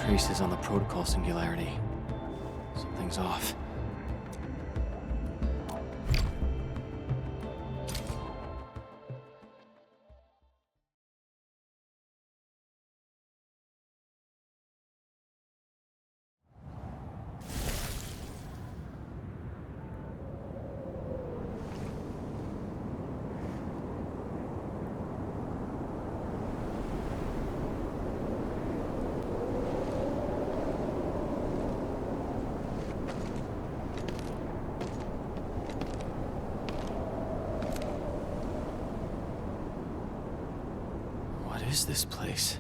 traces on the protocol singularity. Something's off. What is this place?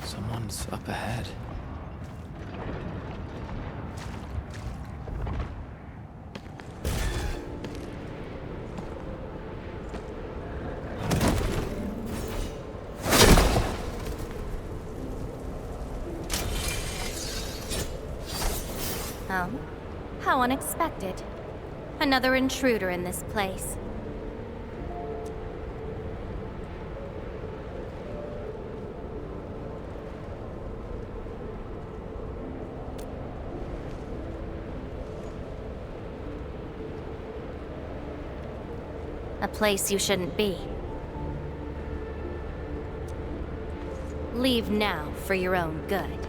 Someone's up ahead. Oh, how unexpected. Another intruder in this place. A place you shouldn't be. Leave now for your own good.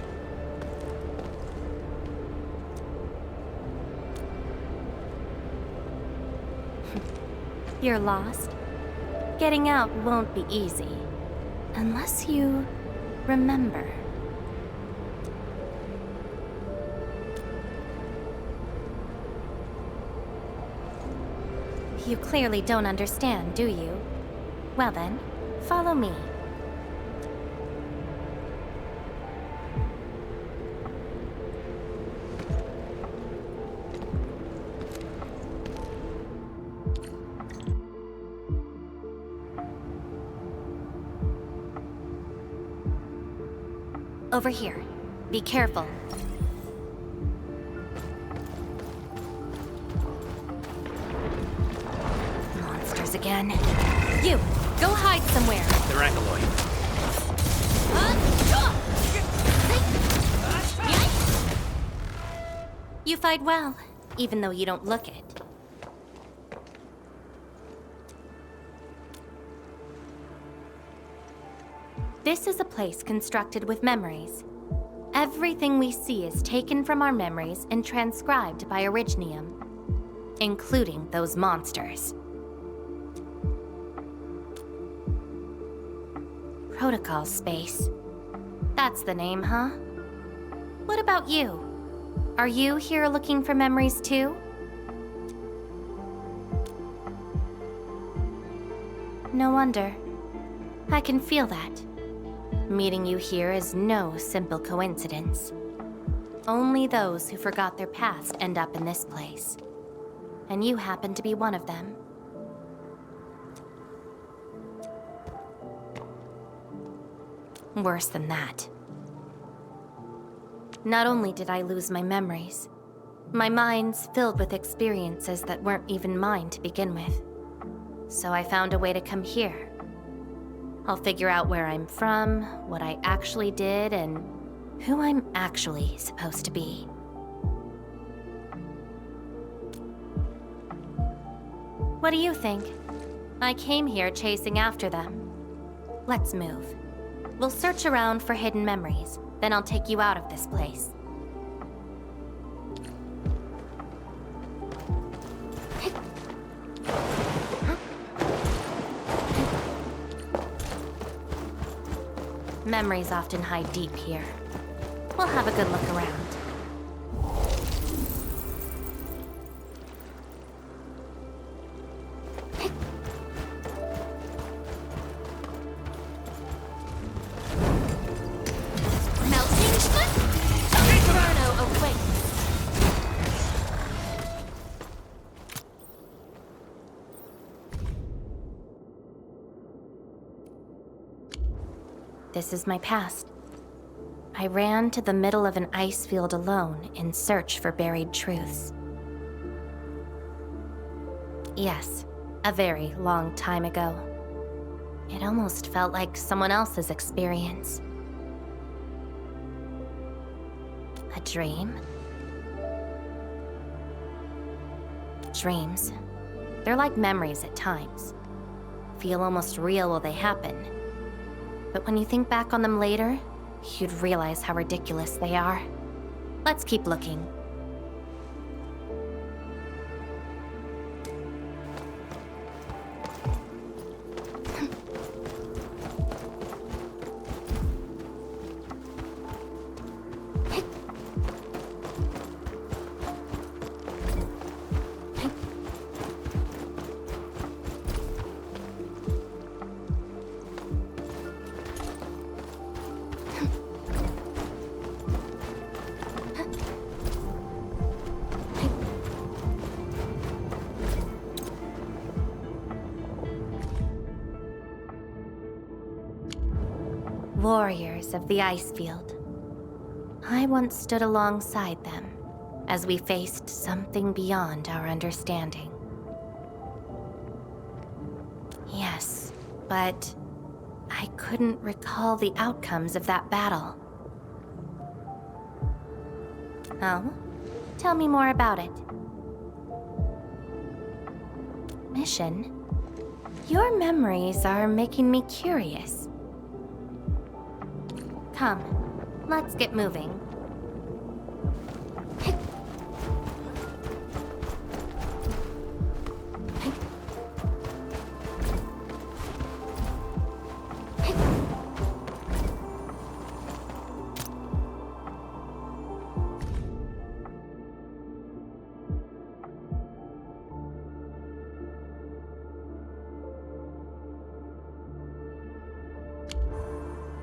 You're lost? Getting out won't be easy. Unless you remember. You clearly don't understand, do you? Well then, follow me. Over here. Be careful. Monsters again. You! Go hide somewhere! They're Ankaloid. You fight well, even though you don't look it. This is a place constructed with memories. Everything we see is taken from our memories and transcribed by Originium, including those monsters. Protocol space. That's the name, huh? What about you? Are you here looking for memories too? No wonder. I can feel that. Meeting you here is no simple coincidence. Only those who forgot their past end up in this place. And you happen to be one of them. Worse than that. Not only did I lose my memories, my mind's filled with experiences that weren't even mine to begin with. So I found a way to come here. I'll figure out where I'm from, what I actually did, and who I'm actually supposed to be. What do you think? I came here chasing after them. Let's move. We'll search around for hidden memories, then I'll take you out of this place. Memories often hide deep here. We'll have a good look around. Melting foot? Inferno away. This is my past. I ran to the middle of an ice field alone in search for buried truths. Yes, a very long time ago. It almost felt like someone else's experience. A dream? Dreams. They're like memories at times. Feel almost real while they happen. But when you think back on them later, you'd realize how ridiculous they are. Let's keep looking. Warriors of the Icefield. I once stood alongside them as we faced something beyond our understanding. Yes, but I couldn't recall the outcomes of that battle. Oh? Tell me more about it. Mission? Your memories are making me curious. Come, let's get moving.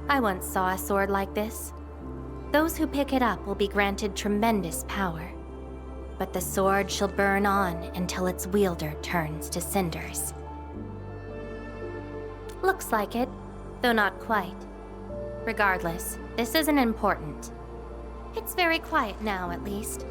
I once saw a sword like this. Those who pick it up will be granted tremendous power. But the sword shall burn on until its wielder turns to cinders. Looks like it, though not quite. Regardless, this isn't important. It's very quiet now, at least.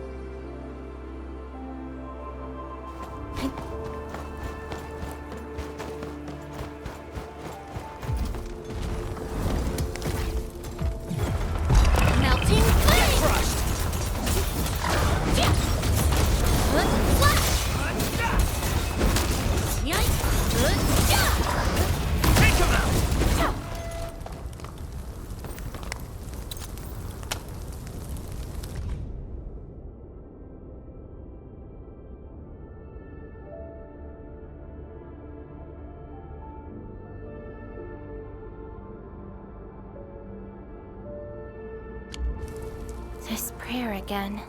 This prayer again.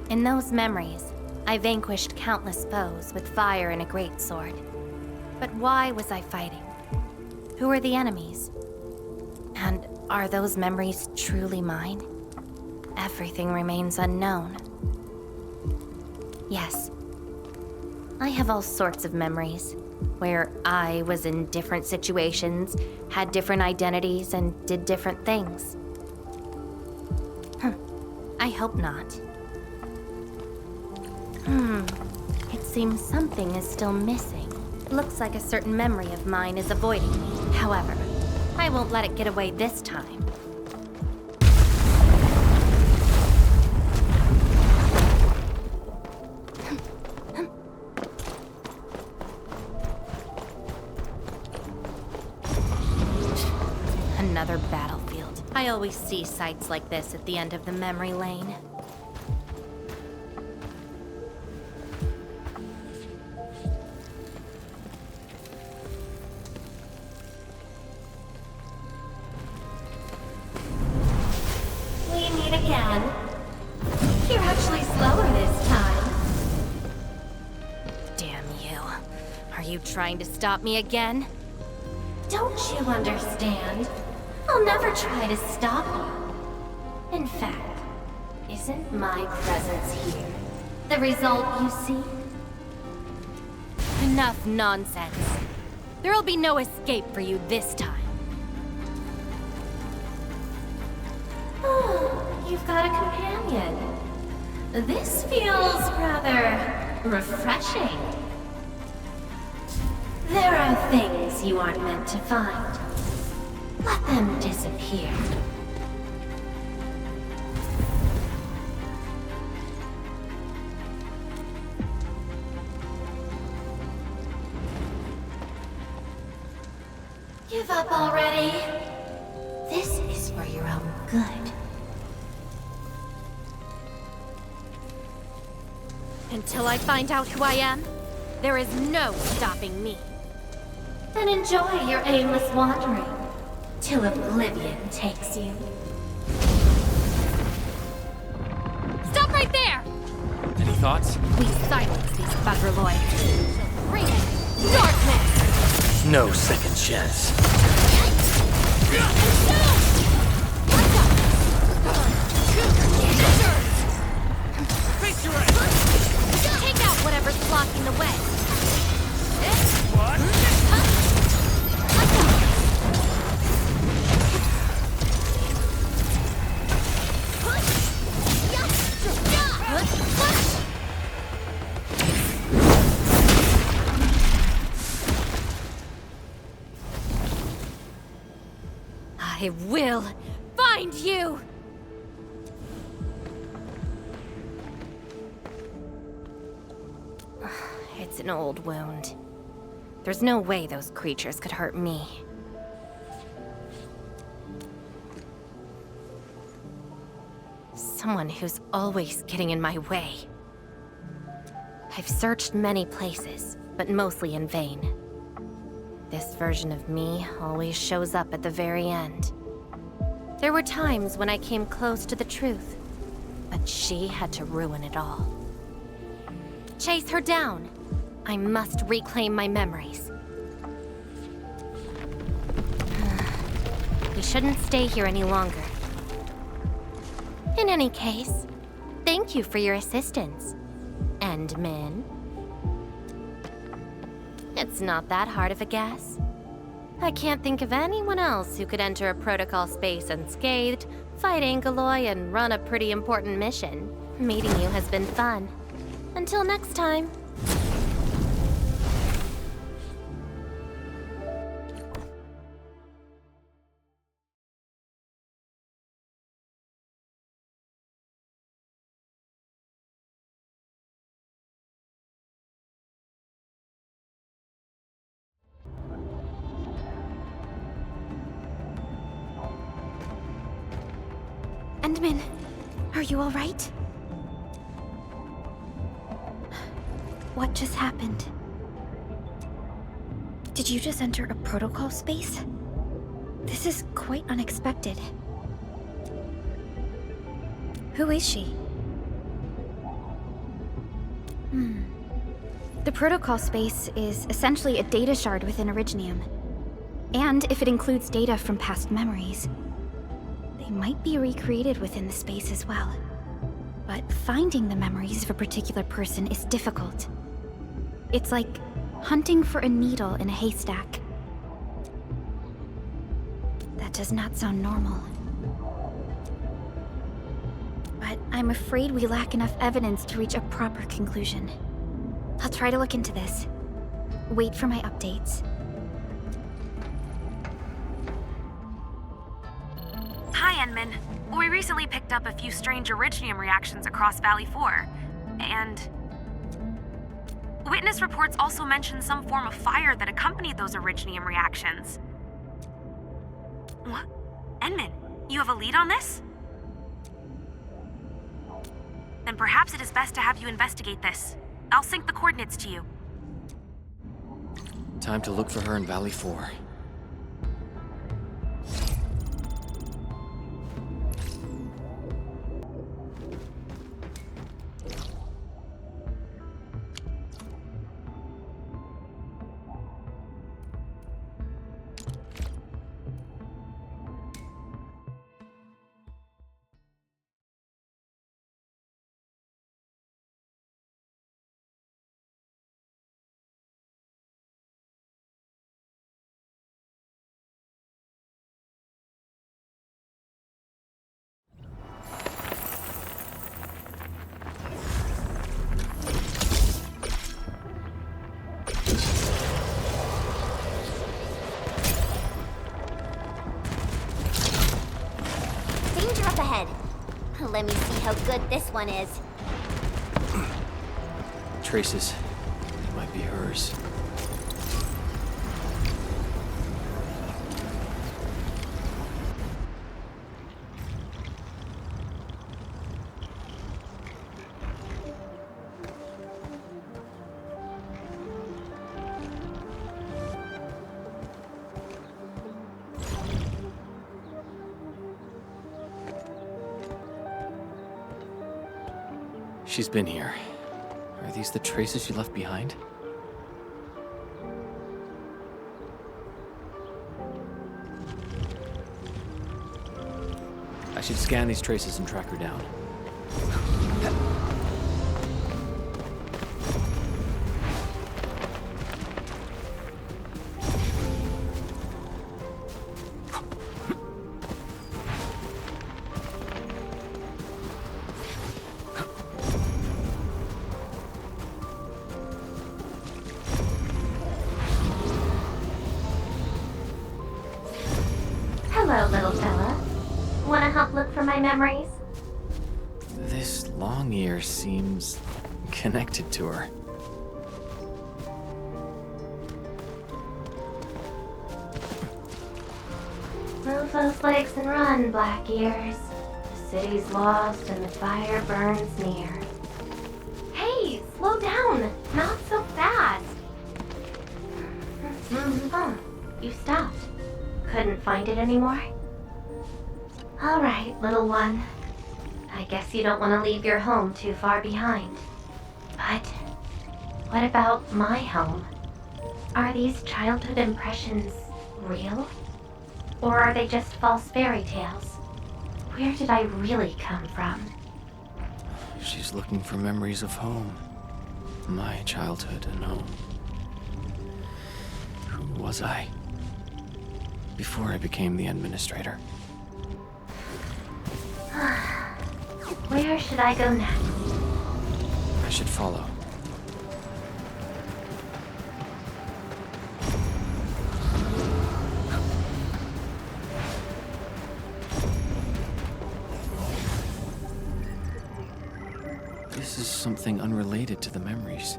In those memories, I vanquished countless foes with fire and a greatsword. But why was I fighting? Who were the enemies? And are those memories truly mine? Everything remains unknown. Yes, I have all sorts of memories, where I was in different situations, had different identities, and did different things. I hope not. It seems something is still missing. Looks like a certain memory of mine is avoiding me. However, I won't let it get away this time. Another battlefield. I always see sights like this at the end of the memory lane. We meet again. You're actually slower this time. Damn you. Are you trying to stop me again? Don't you understand? I'll never try to stop you. In fact, isn't my presence here the result you see? Enough nonsense. There'll be no escape for you this time. Oh, you've got a companion. This feels rather refreshing. There are things you aren't meant to find. Let them disappear. Give up already. This is for your own good. Until I find out who I am, there is no stopping me. Then enjoy your aimless wandering, till oblivion takes you. Stop right there! Any thoughts? We silence these buggerloids. Bring it! Darkness! No second chance. Take out whatever's blocking the way. I will find you! It's an old wound. There's no way those creatures could hurt me. Someone who's always getting in my way. I've searched many places, but mostly in vain. This version of me always shows up at the very end. There were times when I came close to the truth, but she had to ruin it all. Chase her down. I must reclaim my memories. We shouldn't stay here any longer. In any case, thank you for your assistance, Endmin. It's not that hard of a guess. I can't think of anyone else who could enter a protocol space unscathed, fight Angeloi, and run a pretty important mission. Meeting you has been fun. Until next time. Endmin, are you all right? What just happened? Did you just enter a protocol space? This is quite unexpected. Who is she? The protocol space is essentially a data shard within Originium. And if it includes data from past memories, they might be recreated within the space as well. But finding the memories of a particular person is difficult. It's like hunting for a needle in a haystack. That does not sound normal. But I'm afraid we lack enough evidence to reach a proper conclusion. I'll try to look into this. Wait for my updates. Hi, Enman. We recently picked up a few strange Originium reactions across Valley 4, and... Witness reports also mention some form of fire that accompanied those Originium reactions. What? Enman, you have a lead on this? Then perhaps it is best to have you investigate this. I'll sync the coordinates to you. Time to look for her in Valley 4. how good this one is. Traces. It might be hers. She's been here. Are these the traces she left behind? I should scan these traces and track her down. Hello, little fella. Wanna help look for my memories? This long ear seems connected to her. Move those legs and run, black ears. The city's lost and the fire burns near. Hey, slow down! Not so fast! Oh, you stopped. Couldn't find it anymore? Alright, little one. I guess you don't want to leave your home too far behind. But what about my home? Are these childhood impressions real? Or are they just false fairy tales? Where did I really come from? She's looking for memories of home. My childhood and home. Who was I? Before I became the administrator. Where should I go next? I should follow. This is something unrelated to the memories.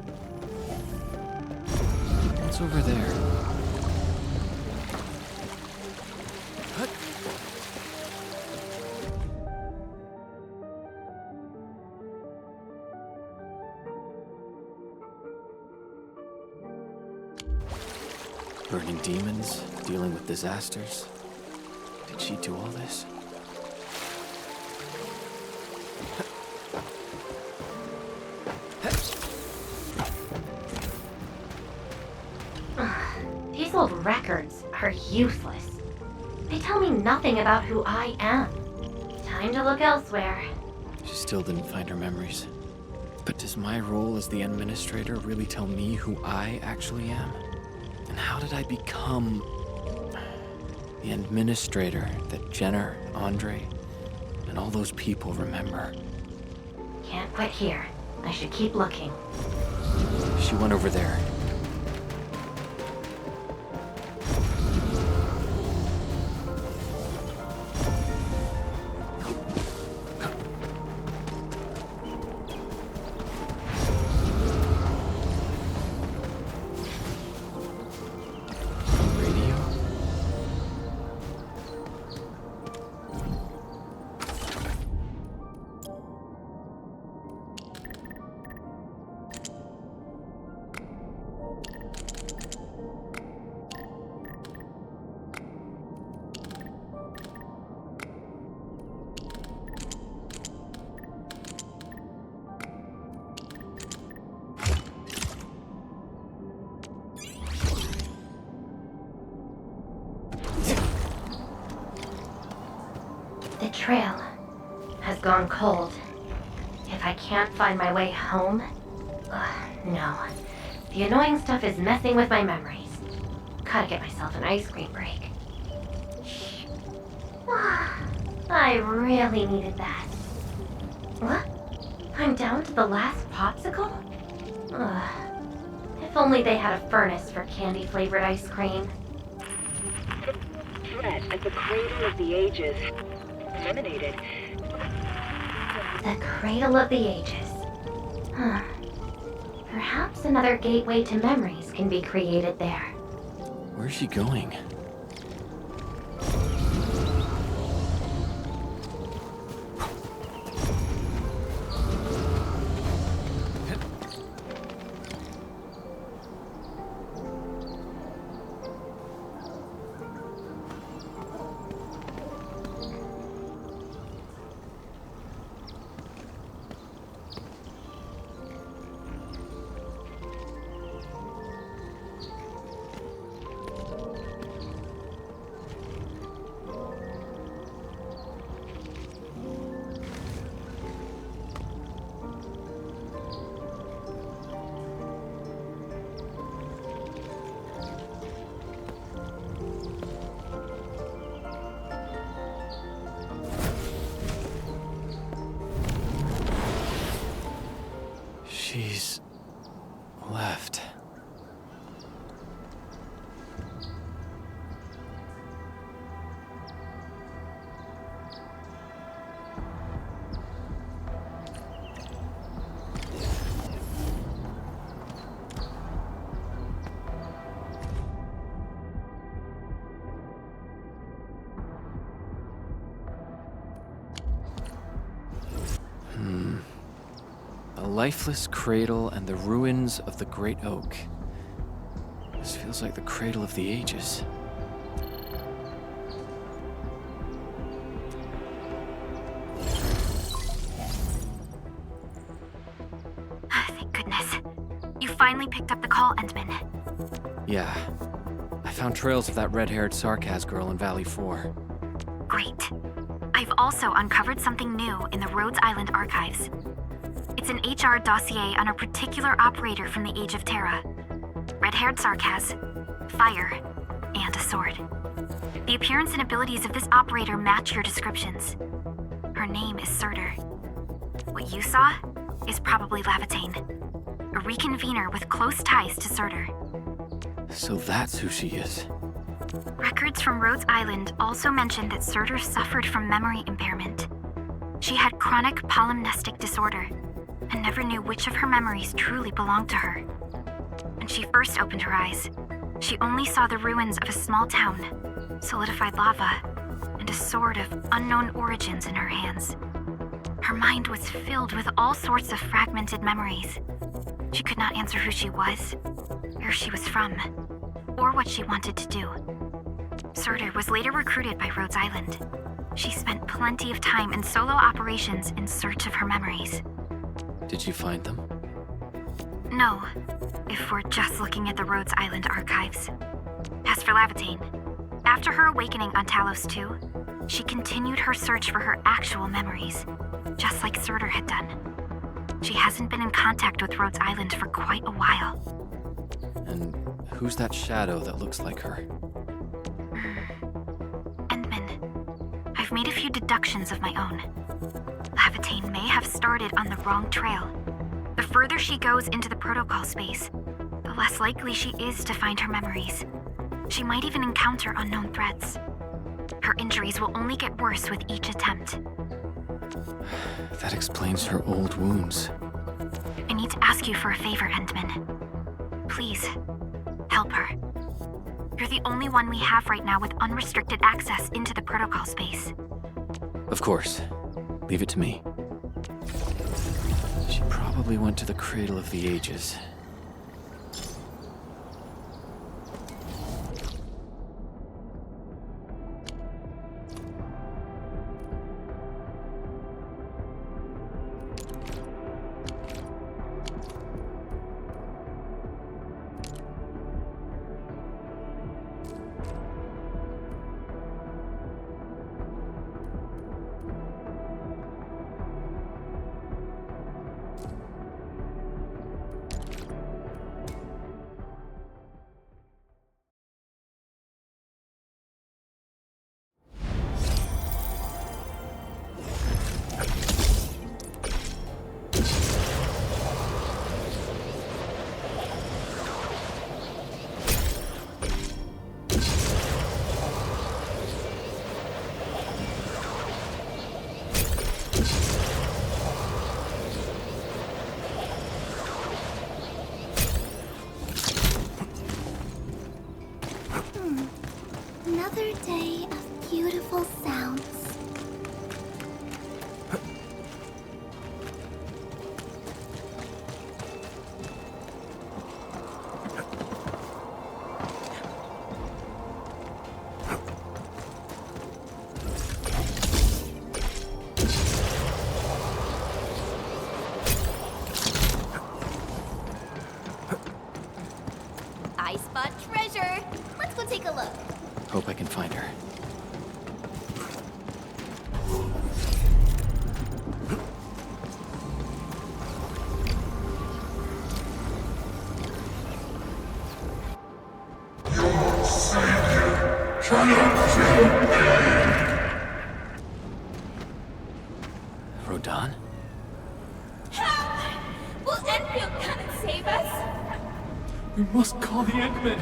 What's over there? Burning demons, dealing with disasters. Did she do all this? These old records are useless. They tell me nothing about who I am. Time to look elsewhere. She still didn't find her memories. But does my role as the administrator really tell me who I actually am? And how did I become the administrator that Jenner, Andre, and all those people remember? Can't quit here. I should keep looking. She went over there. The trail has gone cold. If I can't find my way home... no. The annoying stuff is messing with my memories. Gotta get myself an ice cream break. I really needed that. What? I'm down to the last popsicle? If only they had a furnace for candy-flavored ice cream. Threat at the cradle of the ages. Eliminated. The Cradle of the Ages. Huh. Perhaps another gateway to memories can be created there. Where's she going? She's left. A lifeless cradle and the ruins of the Great Oak. This feels like the Cradle of the Ages. Thank goodness. You finally picked up the call, Endman. Yeah. I found trails of that red-haired Sarkaz girl in Valley 4. Great. I've also uncovered something new in the Rhodes Island archives. It's an HR dossier on a particular operator from the Age of Terra. Red-haired Sarkaz, fire, and a sword. The appearance and abilities of this operator match your descriptions. Her name is Surtur. What you saw is probably Laevatain, a reconvener with close ties to Surtur. So that's who she is. Records from Rhodes Island also mention that Surtur suffered from memory impairment. She had chronic polymnestic disorder, and never knew which of her memories truly belonged to her. When she first opened her eyes, she only saw the ruins of a small town, solidified lava, and a sword of unknown origins in her hands. Her mind was filled with all sorts of fragmented memories. She could not answer who she was, where she was from, or what she wanted to do. Surtur was later recruited by Rhodes Island. She spent plenty of time in solo operations in search of her memories. Did you find them? No, if we're just looking at the Rhodes Island archives. As for Laevatain, after her awakening on Talos 2, she continued her search for her actual memories, just like Surtur had done. She hasn't been in contact with Rhodes Island for quite a while. And who's that shadow that looks like her? Endman, I've made a few deductions of my own. Laevatain may have started on the wrong trail. The further she goes into the protocol space, the less likely she is to find her memories. She might even encounter unknown threats. Her injuries will only get worse with each attempt. That explains her old wounds. I need to ask you for a favor, Endman. Please, help her. You're the only one we have right now with unrestricted access into the protocol space. Of course. Leave it to me. She probably went to the Cradle of the Ages. Another day of beautiful sounds. I spot treasure. Let's go take a look. Hope I can find her. Rodan? Will Enfield come and save us? We must call the Endmen!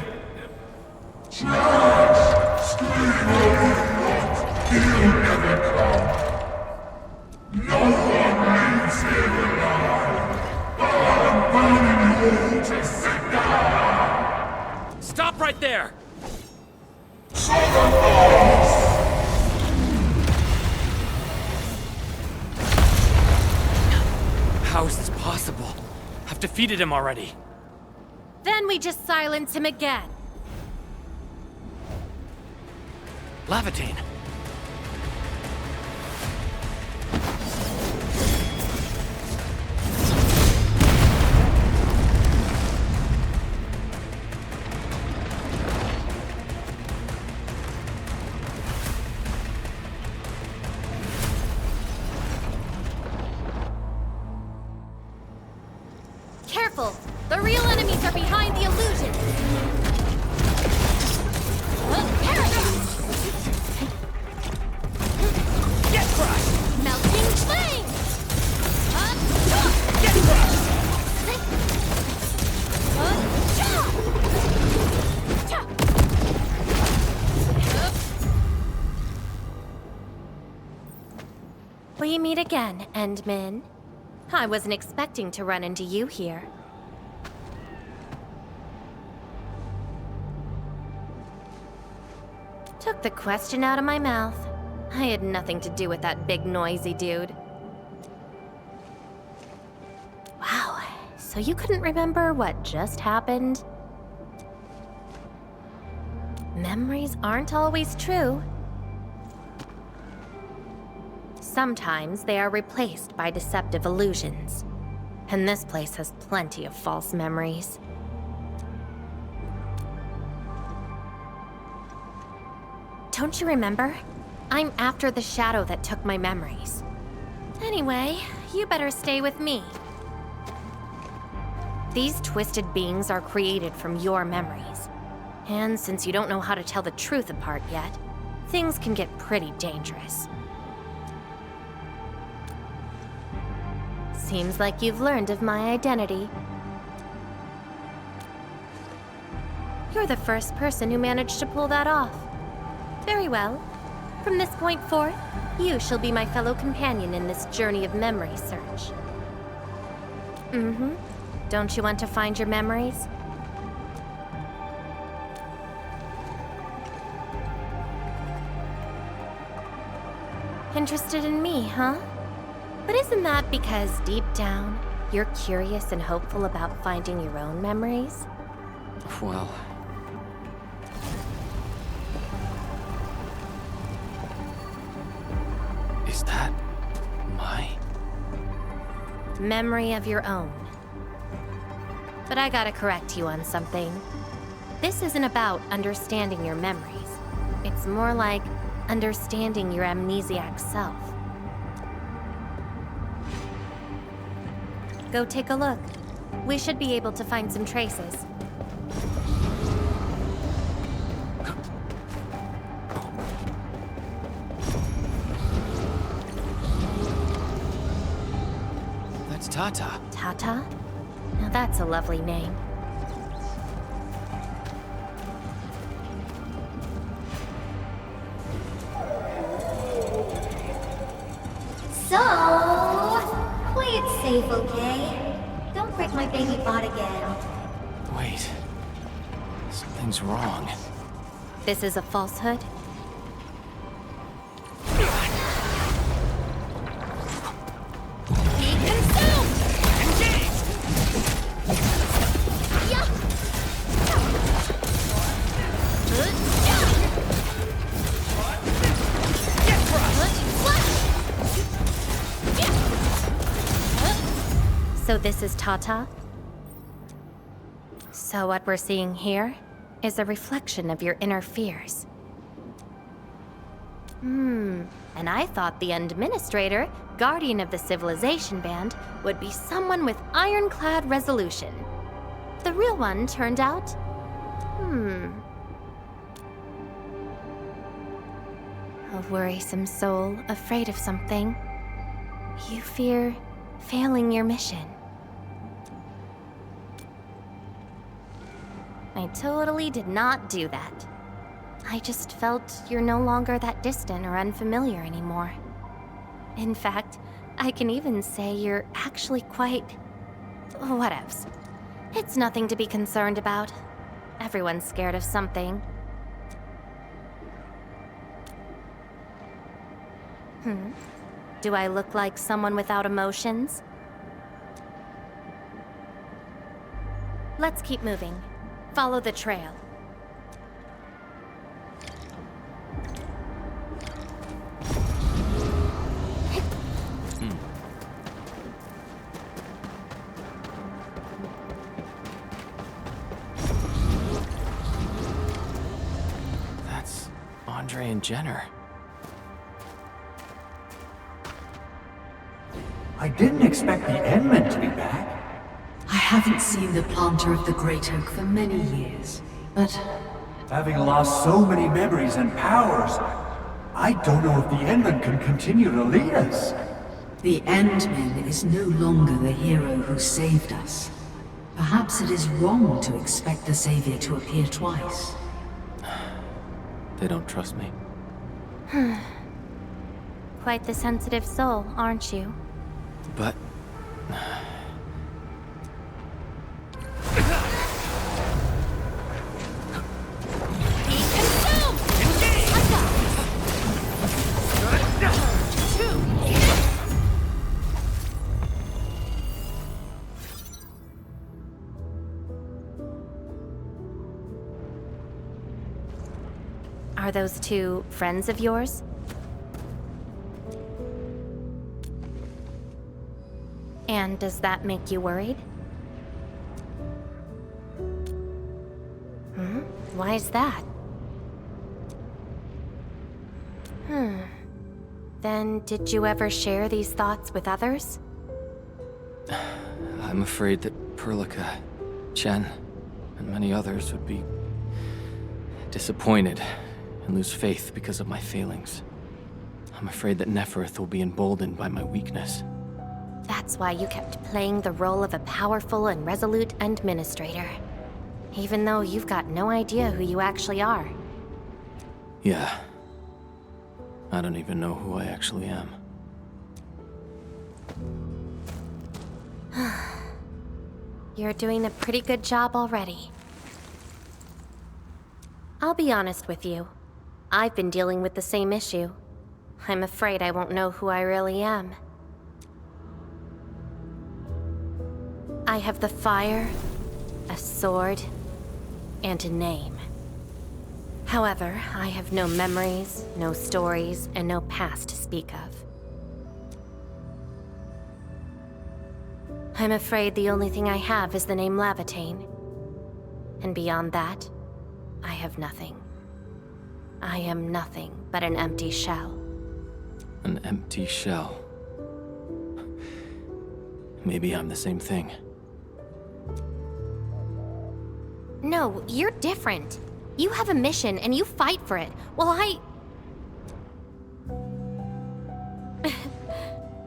Stop right there! How is this possible? I've defeated him already. Then we just silence him again. Laevatain! Careful! The real enemies are behind the illusion! Get crushed! Melting flame! Get crushed! We meet again, Endman. I wasn't expecting to run into you here. Took the question out of my mouth. I had nothing to do with that big noisy dude. Wow, so you couldn't remember what just happened? Memories aren't always true. Sometimes they are replaced by deceptive illusions. And this place has plenty of false memories. Don't you remember? I'm after the shadow that took my memories. Anyway, you better stay with me. These twisted beings are created from your memories. And since you don't know how to tell the truth apart yet, things can get pretty dangerous. Seems like you've learned of my identity. You're the first person who managed to pull that off. Very well. From this point forth, you shall be my fellow companion in this journey of memory search. Don't you want to find your memories? Interested in me, huh? But isn't that because deep down, you're curious and hopeful about finding your own memories? Well... Is that... my... Memory of your own. But I gotta correct you on something. This isn't about understanding your memories. It's more like understanding your amnesiac self. Go take a look. We should be able to find some traces. That's Tata. Tata? Now that's a lovely name. So, play it safe, okay? Don't break my baby bot again. Wait. Something's wrong. This is a falsehood? this is Tata? So what we're seeing here is a reflection of your inner fears. And I thought the Administrator, Guardian of the Civilization Band, would be someone with ironclad resolution. The real one turned out... a worrisome soul, afraid of something. You fear failing your mission. I totally did not do that. I just felt you're no longer that distant or unfamiliar anymore. In fact, I can even say you're actually quite... whatevs. It's nothing to be concerned about. Everyone's scared of something. Do I look like someone without emotions? Let's keep moving. Follow the trail. That's Andre and Jenner. I didn't expect the Endmen to be back. I haven't seen the planter of the Great Oak for many years, but Having lost so many memories and powers, I don't know if the Endmen can continue to lead us. the Endman is no longer the hero who saved us. Perhaps it is wrong to expect the Savior to appear twice. They don't trust me. Quite the sensitive soul, aren't you? But... Are those two friends of yours? And does that make you worried? Why is that? Then did you ever share these thoughts with others? I'm afraid that Perlica, Chen, and many others would be disappointed and lose faith because of my failings. I'm afraid that Neferth will be emboldened by my weakness. That's why you kept playing the role of a powerful and resolute administrator. Even though you've got no idea who you actually are. Yeah. I don't even know who I actually am. You're doing a pretty good job already. I'll be honest with you. I've been dealing with the same issue. I'm afraid I won't know who I really am. I have the fire, a sword, and a name. However, I have no memories, no stories, and no past to speak of. I'm afraid the only thing I have is the name Laevatain. And beyond that, I have nothing. I am nothing but an empty shell. An empty shell. Maybe I'm the same thing. No, you're different. You have a mission and you fight for it, while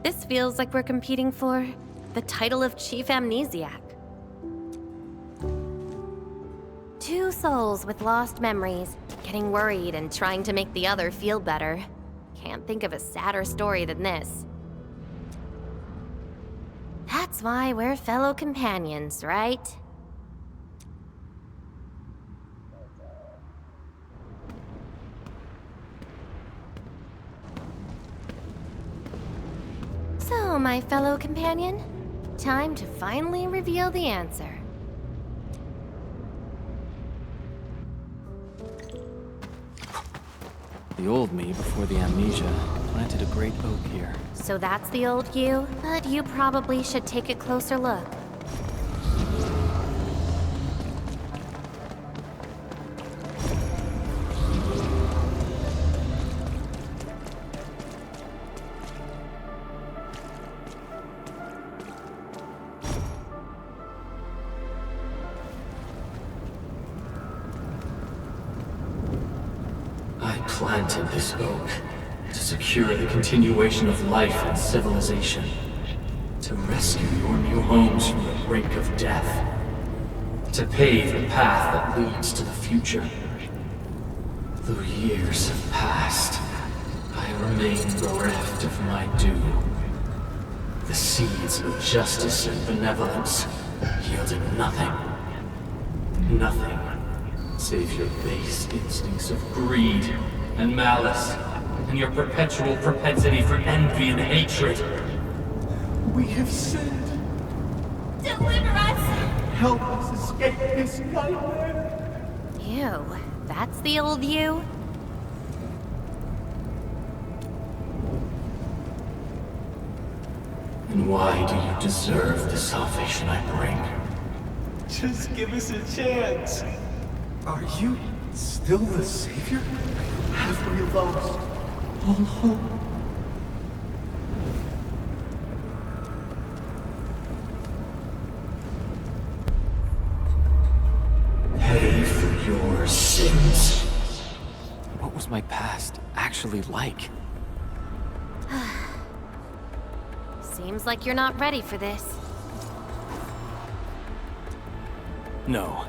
This feels like we're competing for the title of Chief Amnesiac. Two souls with lost memories, getting worried and trying to make the other feel better. Can't think of a sadder story than this. That's why we're fellow companions, right? So, my fellow companion, time to finally reveal the answer. The old me, before the amnesia, planted a great oak here. So that's the old you, but you probably should take a closer look. I planted this oak to secure the continuation of life and civilization, to rescue your new homes from the brink of death, to pave the path that leads to the future. Though years have passed, I remain bereft of my due. The seeds of justice and benevolence yielded nothing. Nothing, save your base instincts of greed and malice, and your perpetual propensity for envy and hatred. We have sinned. Deliver us! Help us escape this nightmare. Ew, that's the old you? And why do you deserve the salvation I bring? Just give us a chance. Are you still the savior? Have we lost all hope? Pay for your sins. What was my past actually like? Seems like you're not ready for this. No.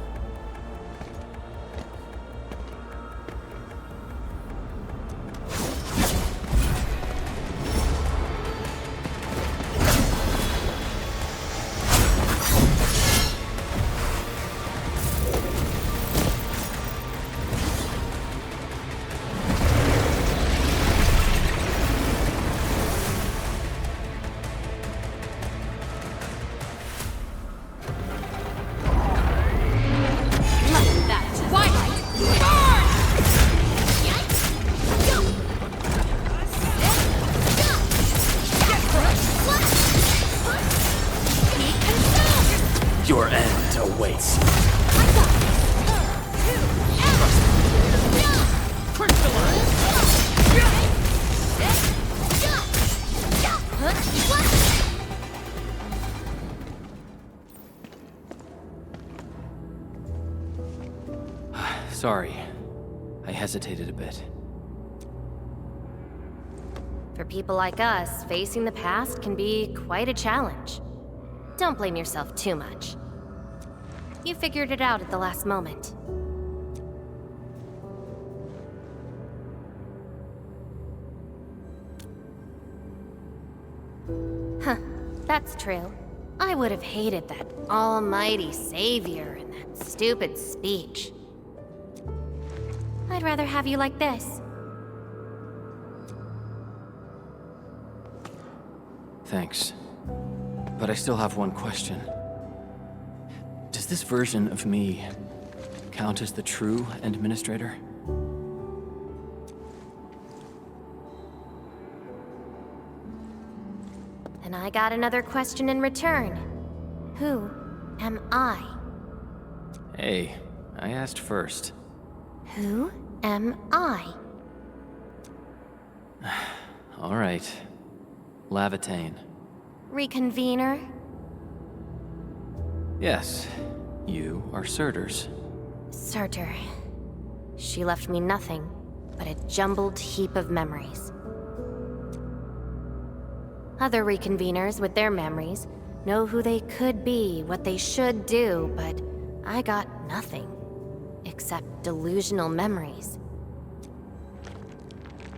Your end awaits. Sorry. I hesitated a bit. For people like us, facing the past can be quite a challenge. Don't blame yourself too much. You figured it out at the last moment. Huh, that's true. I would have hated that almighty savior and that stupid speech. I'd rather have you like this. Thanks. But I still have one question. Does this version of me count as the true administrator? And I got another question in return. Who am I? Hey, I asked first. Who am I? All right. Laevatain. Reconvener? Yes, you are Surtur's. Surtur. She left me nothing but a jumbled heap of memories. Other reconveners with their memories know who they could be, what they should do, but I got nothing except delusional memories.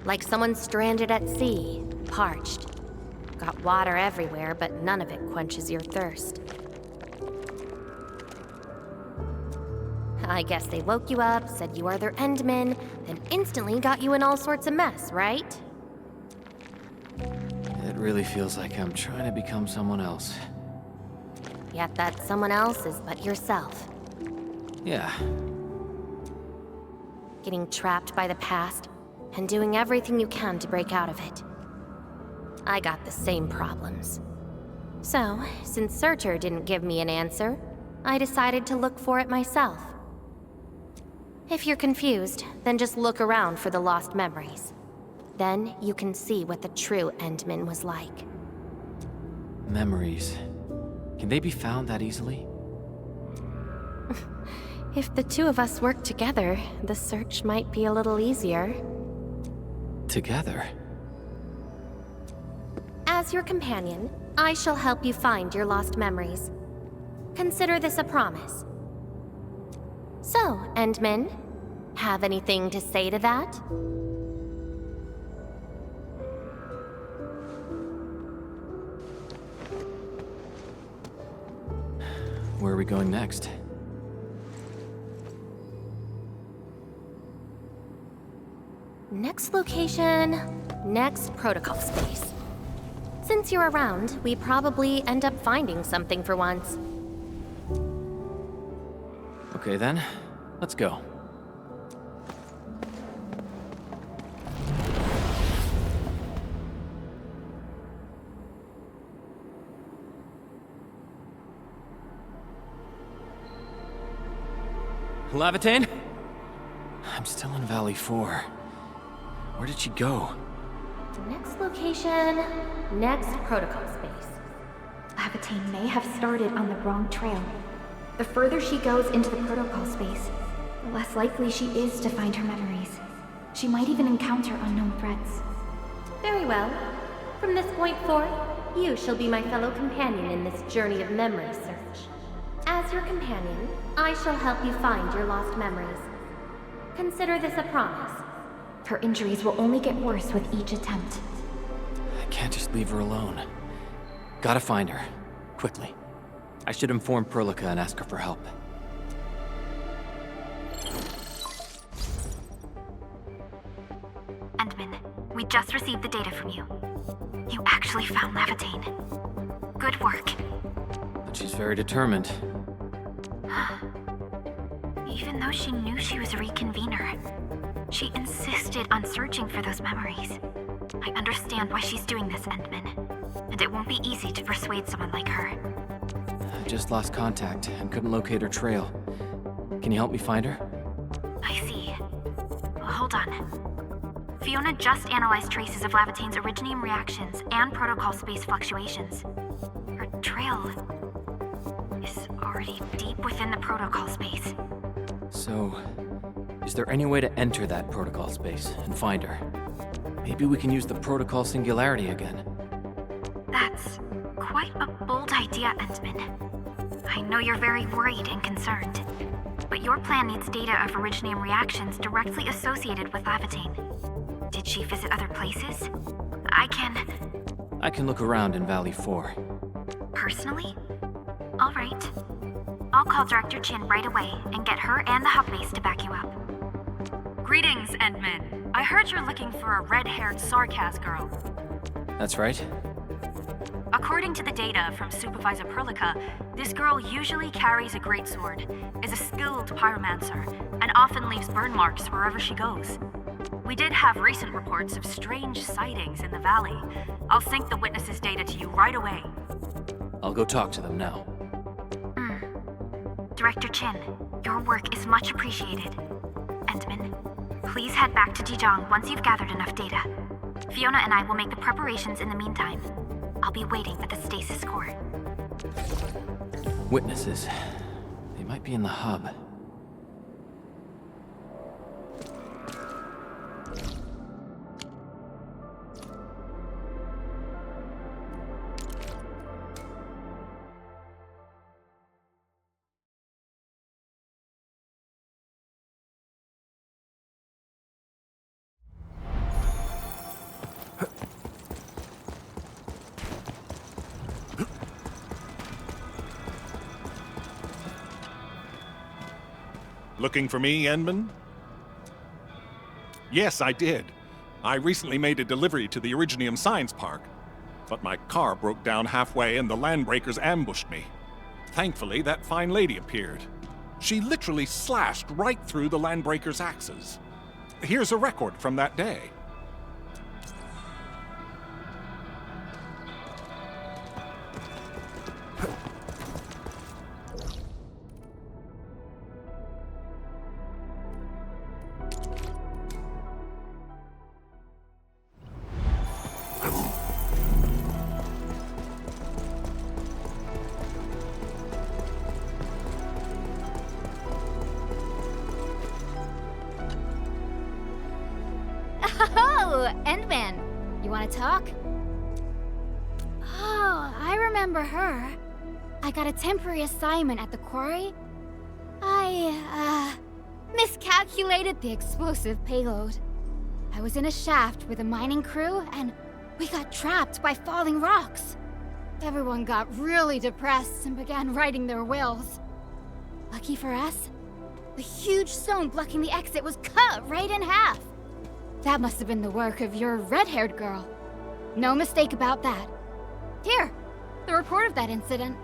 Like someone stranded at sea, parched. Got water everywhere, but none of it quenches your thirst. I guess they woke you up, said you are their endman, then instantly got you in all sorts of mess, right? It really feels like I'm trying to become someone else. Yet that someone else is but yourself. Yeah, Getting trapped by the past, and doing everything you can to break out of it. I got the same problems. So, since Searcher didn't give me an answer, I decided to look for it myself. If you're confused, then just look around for the lost memories. Then you can see what the true Endman was like. Memories. Can they be found that easily? If the two of us work together, the search might be a little easier. Together? As your companion, I shall help you find your lost memories. Consider this a promise. So, Endman, have anything to say to that? Where are we going next? Next location, next protocol space. Since you're around, we probably end up finding something for once. Okay then, let's go. Laevatain? I'm still in Valley 4. Where did she go? Next location, next protocol space. Laevatain may have started on the wrong trail. The further she goes into the protocol space, the less likely she is to find her memories. She might even encounter unknown threats. Very well. From this point forth, you shall be my fellow companion in this journey of memory search. As your companion, I shall help you find your lost memories. Consider this a promise. Her injuries will only get worse with each attempt. I can't just leave her alone. Gotta find her. Quickly. I should inform Perlica and ask her for help. Endman, we just received the data from you. You actually found Laevatain. Good work. But she's very determined. Even though she knew she was a reconvener, she insisted on searching for those memories. I understand why she's doing this, Endman. And it won't be easy to persuade someone like her. I just lost contact and couldn't locate her trail. Can you help me find her? I see. Well, hold on. Fiona just analyzed traces of Laevatain's originium reactions and protocol space fluctuations. Her trail is already deep within the protocol space. So, is there any way to enter that protocol space and find her? Maybe we can use the protocol singularity again. That's quite a bold idea, Endman. I know you're very worried and concerned, but your plan needs data of originium reactions directly associated with Laevatain. Did she visit other places? I can look around in Valley 4. Personally? All right. I'll call Director Chin right away and get her and the hub base to back you up. Greetings, Endman. I heard you're looking for a red-haired Sarkaz girl. That's right. According to the data from Supervisor Perlica, this girl usually carries a greatsword, is a skilled pyromancer, and often leaves burn marks wherever she goes. We did have recent reports of strange sightings in the valley. I'll sync the witnesses' data to you right away. I'll go talk to them now. Director Chin, your work is much appreciated. Endman, please head back to Dijong once you've gathered enough data. Fiona and I will make the preparations in the meantime. I'll be waiting at the stasis core. Witnesses. They might be in the hub. Looking for me, Endman? Yes, I did. I recently made a delivery to the Originium Science Park, but my car broke down halfway and the Landbreakers ambushed me. Thankfully, that fine lady appeared. She literally slashed right through the Landbreakers' axes. Here's a record from that day. Endman. You want to talk? Oh, I remember her. I got a temporary assignment at the quarry. I, miscalculated the explosive payload. I was in a shaft with a mining crew, and we got trapped by falling rocks. Everyone got really depressed and began writing their wills. Lucky for us, the huge stone blocking the exit was cut right in half. That must have been the work of your red-haired girl. No mistake about that. Here, the report of that incident.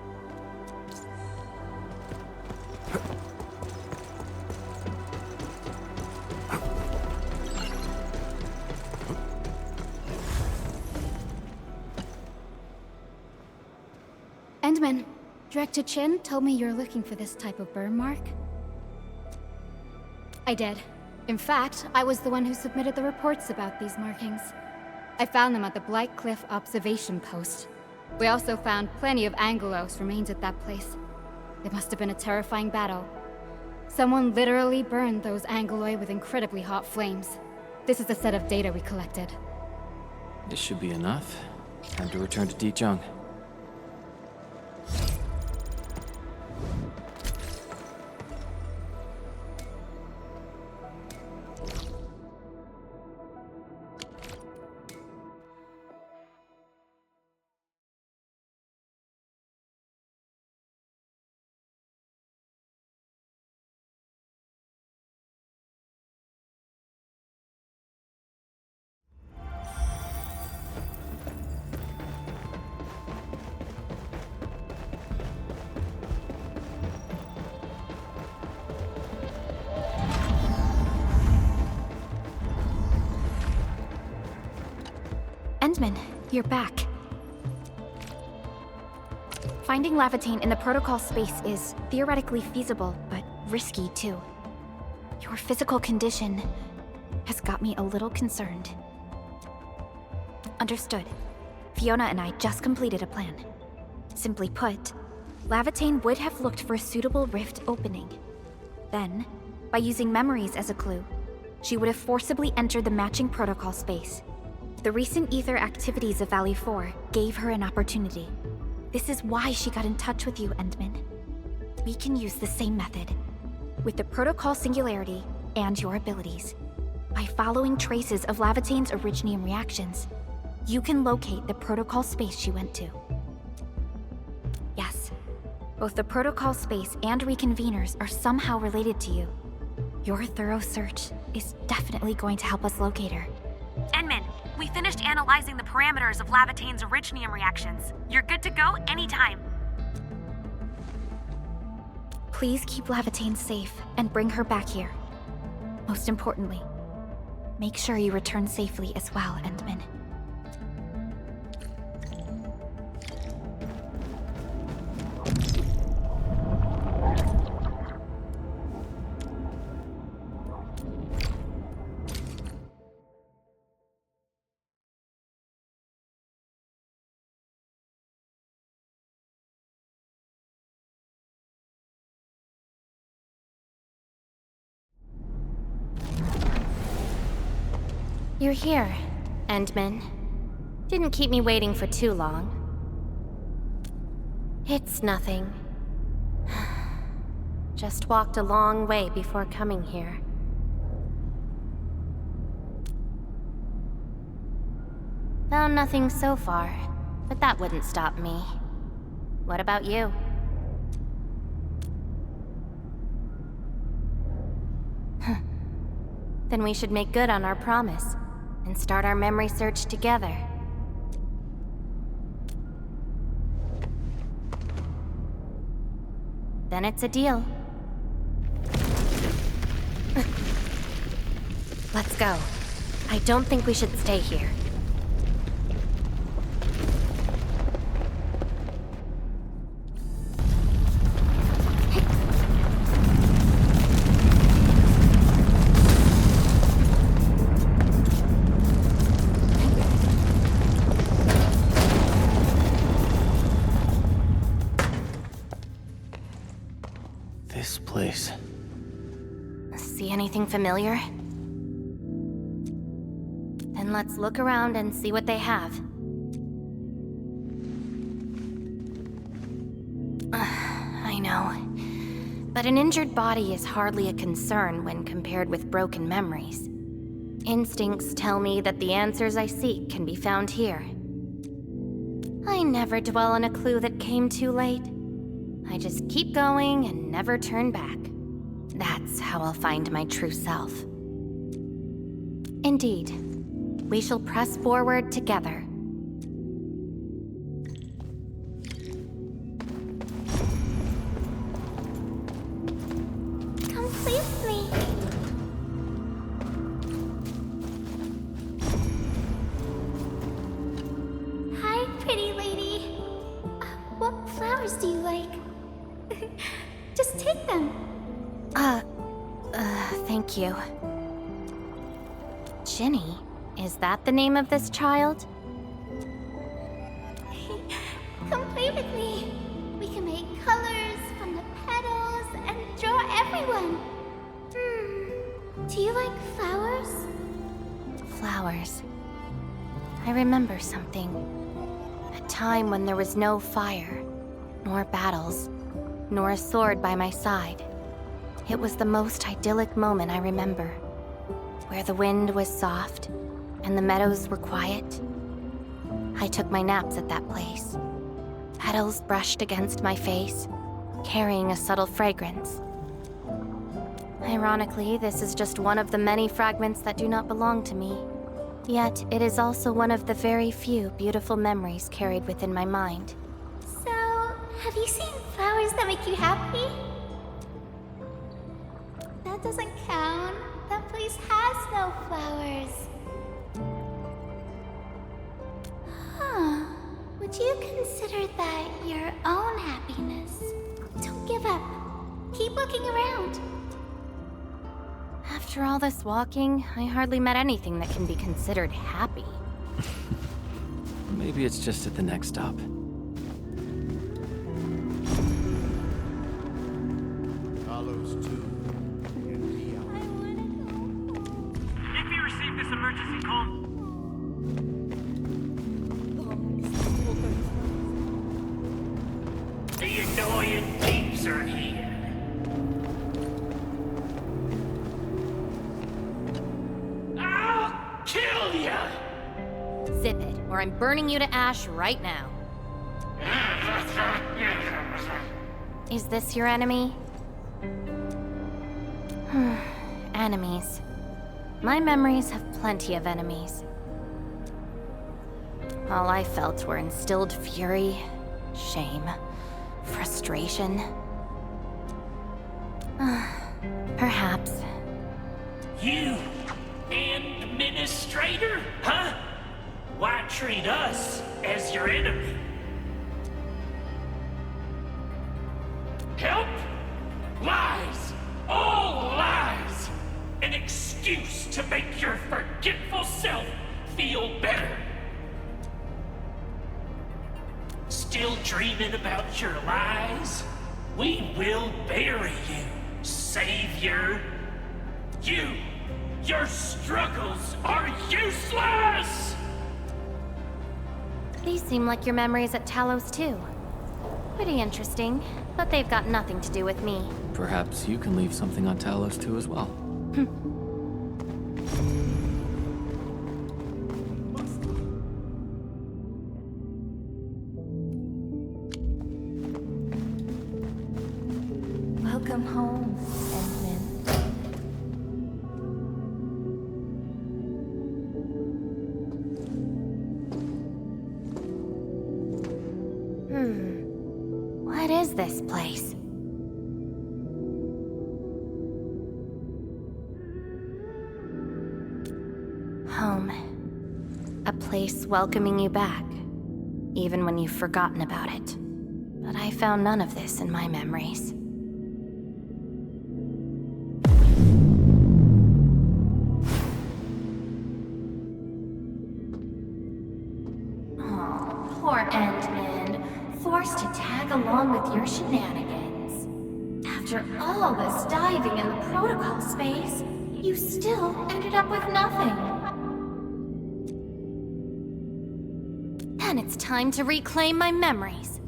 Endman, Director Chin told me you're looking for this type of burn mark. I did. In fact, I was the one who submitted the reports about these markings. I found them at the Blight Cliff observation post. We also found plenty of Angelos remains at that place. It must have been a terrifying battle. Someone literally burned those Angeloi with incredibly hot flames. This is a set of data we collected. This should be enough. Time to return to Dichung. Endman, you're back. Finding Laevatain in the protocol space is theoretically feasible, but risky too. Your physical condition has got me a little concerned. Understood. Fiona and I just completed a plan. Simply put, Laevatain would have looked for a suitable rift opening. Then, by using memories as a clue, she would have forcibly entered the matching protocol space. The recent ether activities of Valley 4 gave her an opportunity. This is why she got in touch with you, Endman. We can use the same method, with the protocol singularity and your abilities. By following traces of Laevatain's originium reactions, you can locate the protocol space she went to. Yes, both the protocol space and reconveners are somehow related to you. Your thorough search is definitely going to help us locate her. Endman, we finished analyzing the parameters of Laevatain's originium reactions. You're good to go anytime. Please keep Laevatain safe and bring her back here. Most importantly, make sure you return safely as well, Endman. You're here, Endman. Didn't keep me waiting for too long. It's nothing. Just walked a long way before coming here. Found nothing so far, but that wouldn't stop me. What about you? Then we should make good on our promise and start our memory search together. Then it's a deal. Let's go. I don't think we should stay here. This place. See anything familiar? Then let's look around and see what they have. I know. But an injured body is hardly a concern when compared with broken memories. Instincts tell me that the answers I seek can be found here. I never dwell on a clue that came too late. I just keep going and never turn back. That's how I'll find my true self. Indeed, we shall press forward together. Come play with me. Hi, pretty lady. What flowers do you like? Just take them. Thank you. Ginny, is that the name of this child? Come play with me. We can make colors from the petals and draw everyone. Do you like flowers? Flowers. I remember something. A time when there was no fire, nor battles, nor a sword by my side. It was the most idyllic moment I remember, where the wind was soft and the meadows were quiet. I took my naps at that place. Petals brushed against my face, carrying a subtle fragrance. Ironically, this is just one of the many fragments that do not belong to me. Yet, it is also one of the very few beautiful memories carried within my mind. So, have you seen flowers that make you happy? That doesn't count. That place has no flowers. Huh. Would you consider that your own happiness? Don't give up. Keep looking around. After all this walking, I hardly met anything that can be considered happy. Maybe it's just at the next stop. Carlos, too. If you receive this emergency call, the annoying peeps are here. I'll kill ya! Zip it, or I'm burning you to ash right now. Is this your enemy? Enemies. My memories have plenty of enemies. All I felt were instilled fury, shame, frustration. Perhaps. You, administrator, huh? Why treat us as your enemy? Help? Lies! All lies! An excuse to make your forgetful self feel better. Still dreaming about your lies? We will bury you, Savior. Your struggles are useless! These seem like your memories at Talos too. Pretty interesting, but they've got nothing to do with me. Perhaps you can leave something on Talos too as well. Welcome home, Endman. What is this place? Home. A place welcoming you back, even when you've forgotten about it. But I found none of this in my memories. Oh, poor Endman. Forced to tag along with your shenanigans. After all this diving in the protocol space, you still ended up with nothing. It's time to reclaim my memories.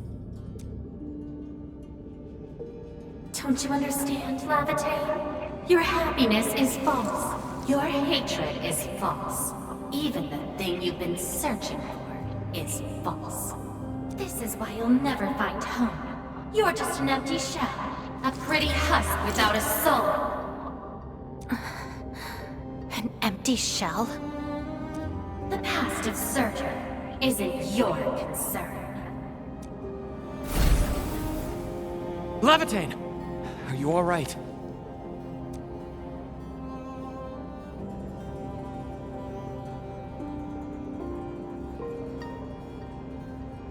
Don't you understand, Laevatain? Your happiness is false. Your hatred is false. Even the thing you've been searching for is false. This is why you'll never find home. You're just an empty shell. A pretty husk without a soul. An empty shell? The past of Surtur isn't your concern. Laevatain! Are you alright?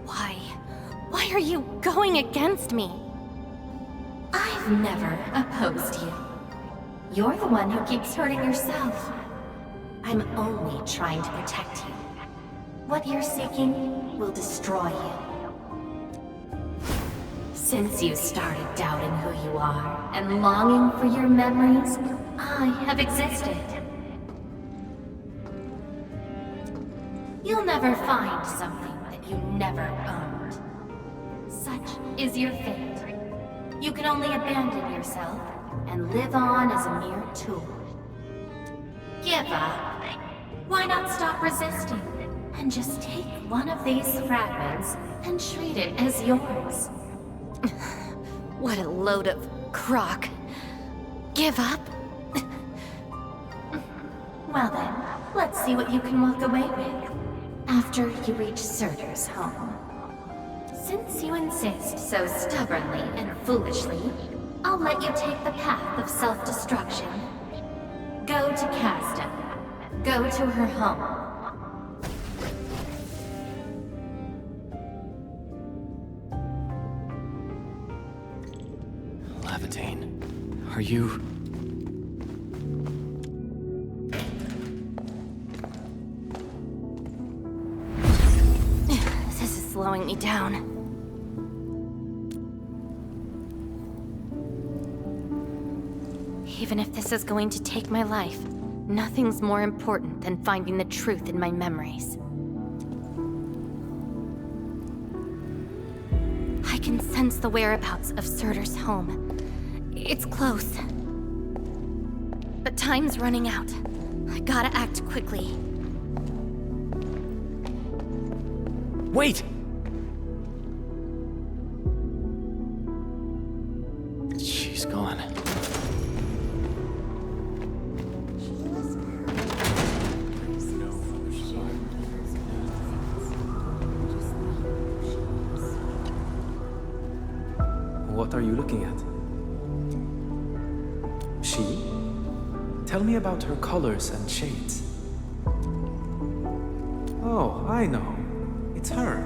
Why are you going against me? I've never opposed you. You're the one who keeps hurting yourself. I'm only trying to protect you. What you're seeking will destroy you. Since you started doubting who you are and longing for your memories, I have existed. You'll never find something that you never owned. Such is your fate. You can only abandon yourself and live on as a mere tool. Give up. Why not stop resisting and just take one of these fragments and treat it as yours? What a load of crock. Give up? Well then, let's see what you can walk away with after you reach Surtur's home. Since you insist so stubbornly and foolishly, I'll let you take the path of self-destruction. Go to Casta. Go to her home. Laevatain, are you... This is slowing me down. Even if this is going to take my life, nothing's more important than finding the truth in my memories. I can sense the whereabouts of Surtur's home. It's close. But time's running out. I gotta act quickly. Wait! She's gone. What are you looking at? She? Tell me about her colors and shades. Oh, I know. It's her.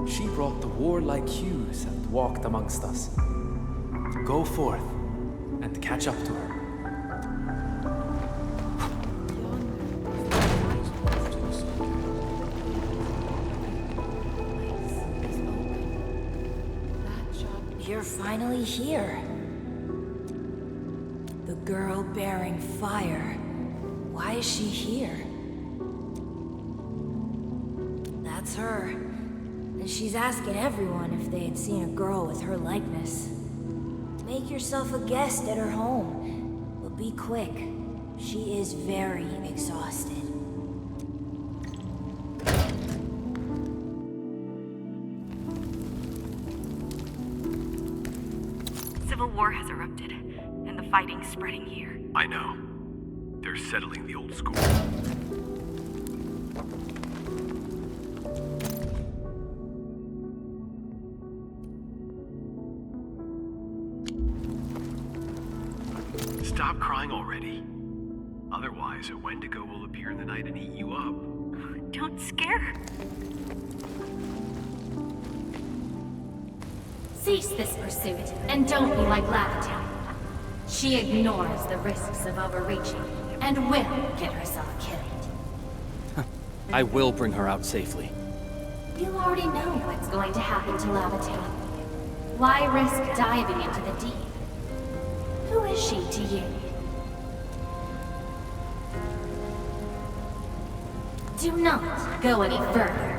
She brought the warlike hues and walked amongst us. Go forth and catch up to her. You're finally here. The girl bearing fire. Why is she here? That's her. And she's asking everyone if they had seen a girl with her likeness. Make yourself a guest at her home. But be quick. She is very exhausted. Civil war has erupted, and the fighting's spreading here. I know. They're settling the old school. Stop crying already. Otherwise, a Wendigo will appear in the night and eat you up. Don't scare her. Cease this pursuit, and don't be like Laevatain. She ignores the risks of overreaching, and will get herself killed. I will bring her out safely. You already know what's going to happen to Laevatain. Why risk diving into the deep? Who is she to you? Do not go any further.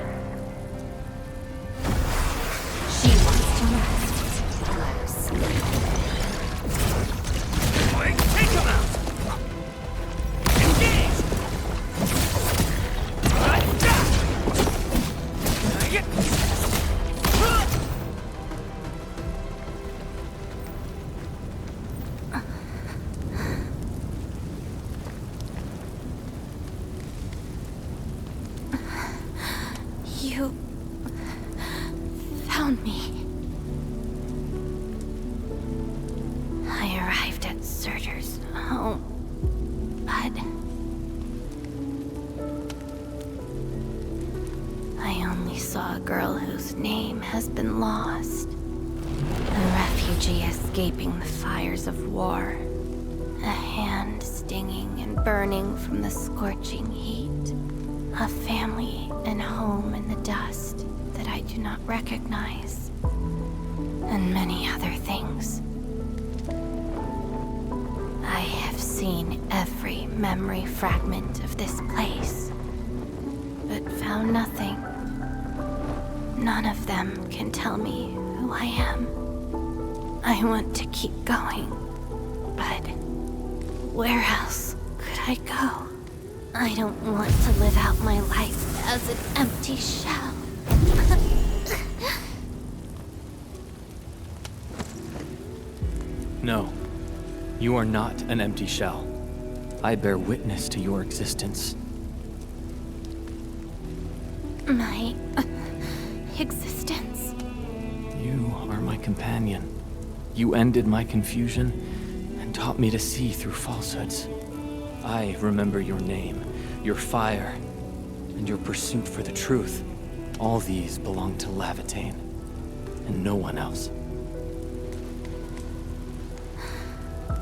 arrived at Surtur's home, but I only saw a girl whose name has been lost. A refugee escaping the fires of war. A hand stinging and burning from the scorching heat. A family and home in the dust that I do not recognize. And many other things. I have seen every memory fragment of this place, but found nothing. None of them can tell me who I am. I want to keep going, but where else could I go? I don't want to live out my life as an empty shell. No, you are not an empty shell. I bear witness to your existence. My existence? You are my companion. You ended my confusion and taught me to see through falsehoods. I remember your name, your fire, and your pursuit for the truth. All these belong to Laevatain, and no one else.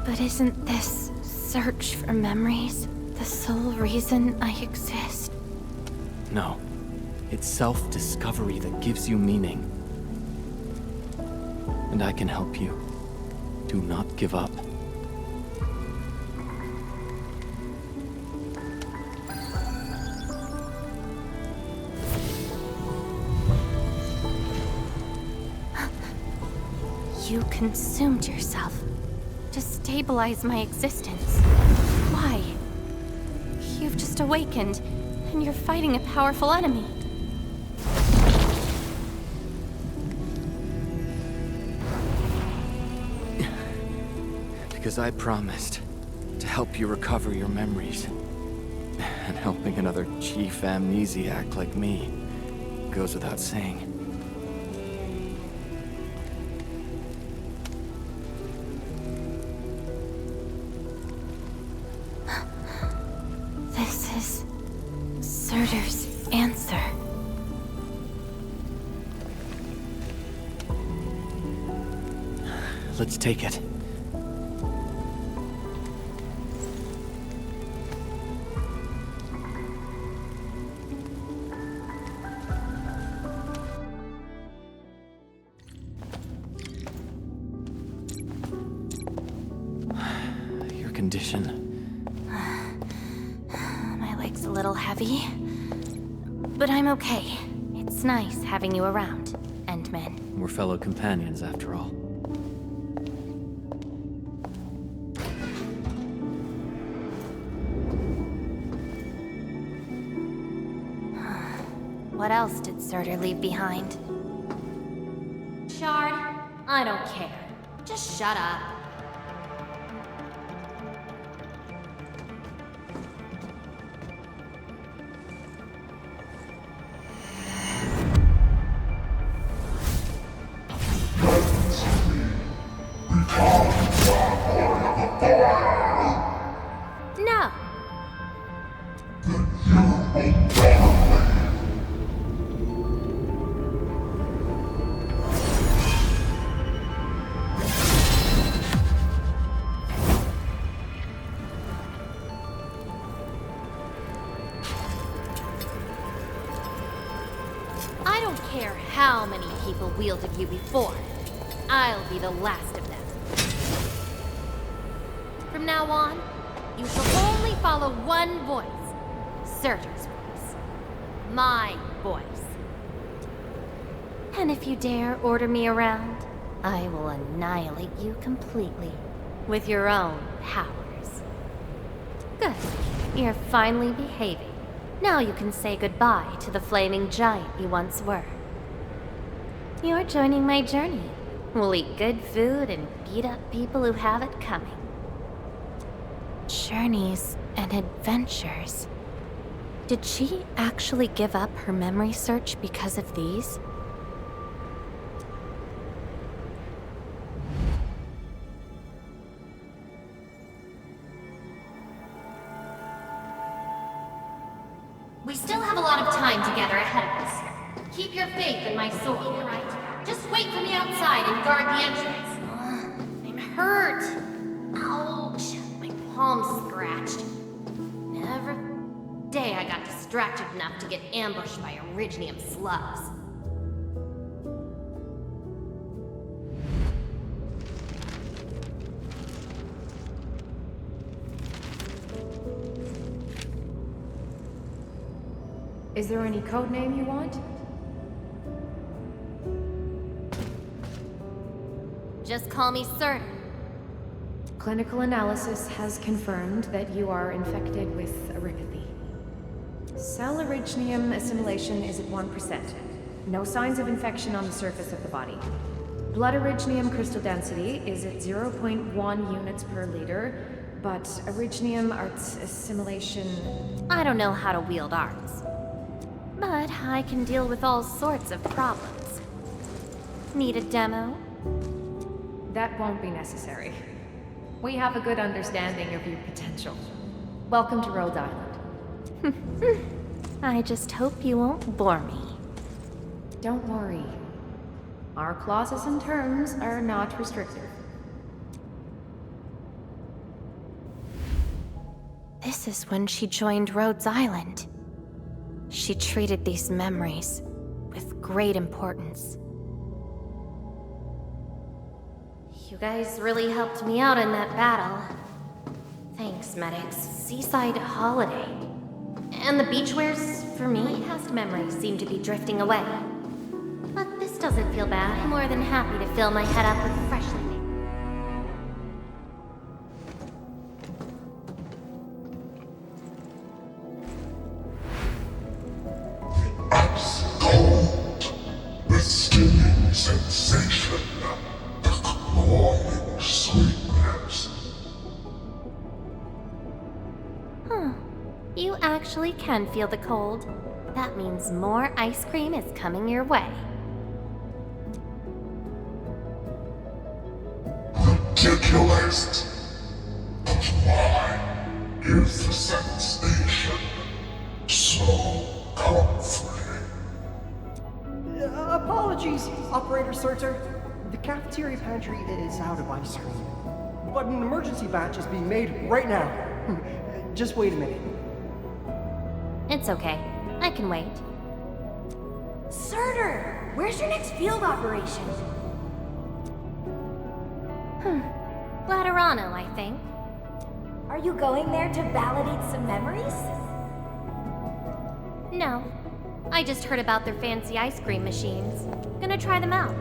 But isn't this search for memories the sole reason I exist? No. It's self-discovery that gives you meaning. And I can help you. Do not give up. You consumed yourself to stabilize my existence. Why? You've just awakened, and you're fighting a powerful enemy. Because I promised to help you recover your memories. And helping another chief amnesiac like me goes without saying. This is Surtur's answer. Let's take it. Your condition. My leg's a little heavy, but I'm okay. It's nice having you around, Endman. We're fellow companions, after all. What else did Surtur leave behind? Shard, I don't care. Just shut up. No! I don't care how many people wielded you before. I'll be the last of them. From now on, you shall only follow one voice. Surtur's voice. My voice. And if you dare order me around, I will annihilate you completely with your own powers. Good. You're finally behaving. Now you can say goodbye to the flaming giant you once were. You're joining my journey. We'll eat good food and beat up people who have it coming. Journeys and adventures. Did she actually give up her memory search because of these? We still have a lot of time together ahead of us. Keep your faith in my sword, alright? Just wait for me outside and guard the entrance. I'm hurt. Ouch. My palm's scratched. Every day I got distracted enough to get ambushed by Originium slugs. Is there any code name you want? Just call me Surtur. Clinical analysis has confirmed that you are infected with erypathy. Cell originium assimilation is at 1%. No signs of infection on the surface of the body. Blood originium crystal density is at 0.1 units per liter, but originium arts assimilation... I don't know how to wield arts, but I can deal with all sorts of problems. Need a demo? That won't be necessary. We have a good understanding of your potential. Welcome to Rhodes Island. I just hope you won't bore me. Don't worry. Our clauses and terms are not restrictive. This is when she joined Rhodes Island. She treated these memories with great importance. You guys really helped me out in that battle. Thanks, medics. Seaside holiday. And the beachwares, for me, past memories seem to be drifting away. But this doesn't feel bad. I'm more than happy to fill my head up with fresh living. The stinging sensation, the cloying sweetness. Huh. You actually can feel the cold. That means more ice cream is coming your way. Ridiculous. But why is the sensation so comforting? Apologies, Operator Surtur. The cafeteria pantry is out of ice cream. But an emergency batch is being made right now. Just wait a minute. It's okay. I can wait. Surtur! Where's your next field operation? Laterano, I think. Are you going there to validate some memories? No. I just heard about their fancy ice cream machines. Gonna try them out.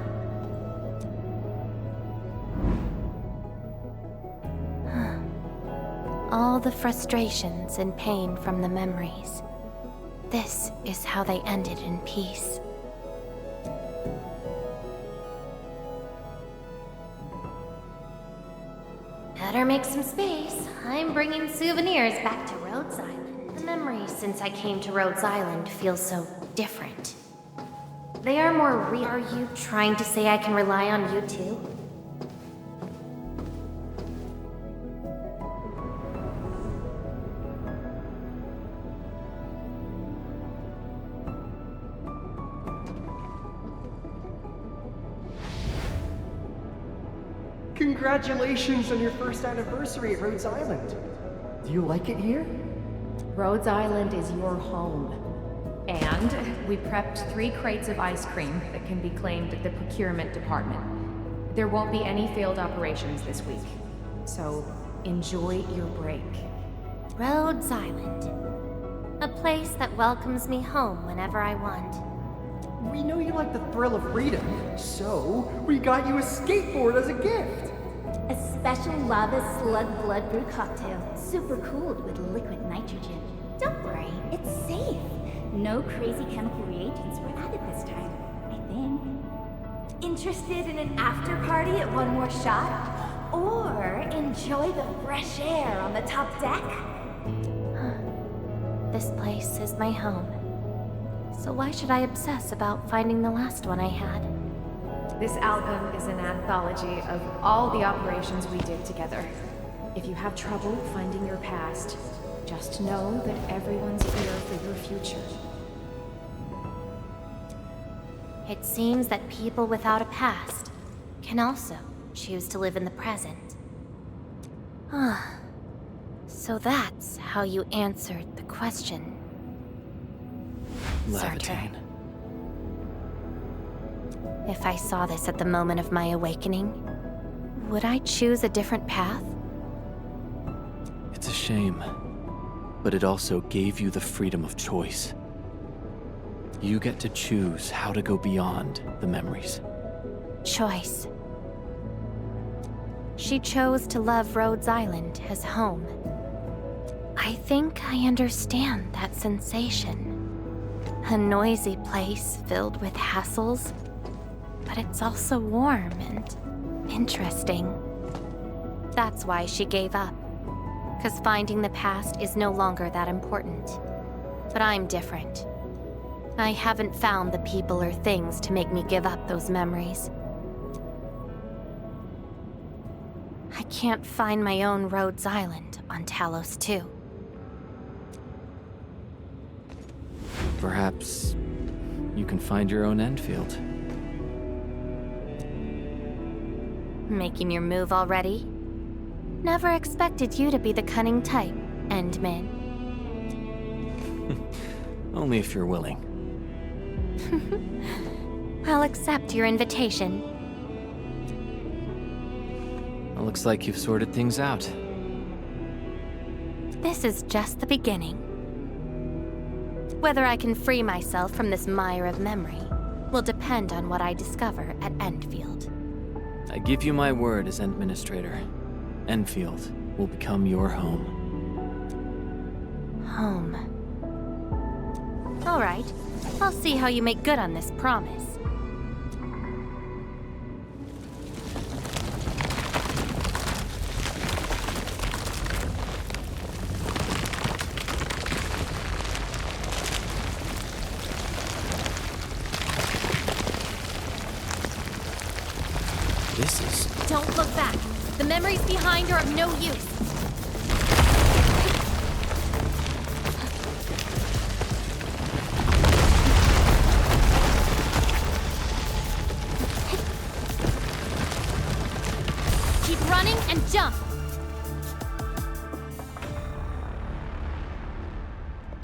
All the frustrations and pain from the memories. This is how they ended in peace. Better make some space. I'm bringing souvenirs back to Rhodes Island. The memories since I came to Rhodes Island feel so different. They are more real. Are you trying to say I can rely on you too? Congratulations on your first anniversary at Rhodes Island. Do you like it here? Rhodes Island is your home. And we prepped 3 crates of ice cream that can be claimed at the procurement department. There won't be any failed operations this week. So, enjoy your break. Rhodes Island. A place that welcomes me home whenever I want. We know you like the thrill of freedom, so we got you a skateboard as a gift. A special lava slug blood brew cocktail, super cooled with liquid nitrogen. Don't worry, it's safe. No crazy chemical reagents were added this time, I think. Interested in an after party at One More Shot? Or enjoy the fresh air on the top deck? This place is my home. So why should I obsess about finding the last one I had? This album is an anthology of all the operations we did together. If you have trouble finding your past, Just know that everyone's here for your future. It seems that people without a past can also choose to live in the present. Ah, so that's how you answered the question. Laevatain. If I saw this at the moment of my awakening, would I choose a different path? It's a shame, but it also gave you the freedom of choice. You get to choose how to go beyond the memories. Choice. She chose to love Rhodes Island as home. I think I understand that sensation. A noisy place filled with hassles, but it's also warm and interesting. That's why she gave up. 'Cause finding the past is no longer that important. But I'm different. I haven't found the people or things to make me give up those memories. I can't find my own Rhodes Island on Talos 2. Perhaps you can find your own Endfield. Making your move already? Never expected you to be the cunning type, Endmin. Only if you're willing. I'll accept your invitation. Well, looks like you've sorted things out. This is just the beginning. Whether I can free myself from this mire of memory will depend on what I discover at Endfield. I give you my word as Administrator. Endfield will become your home. Home. All right. I'll see how you make good on this promise. This is... Don't look back. The memories behind are of no use. Keep running and jump.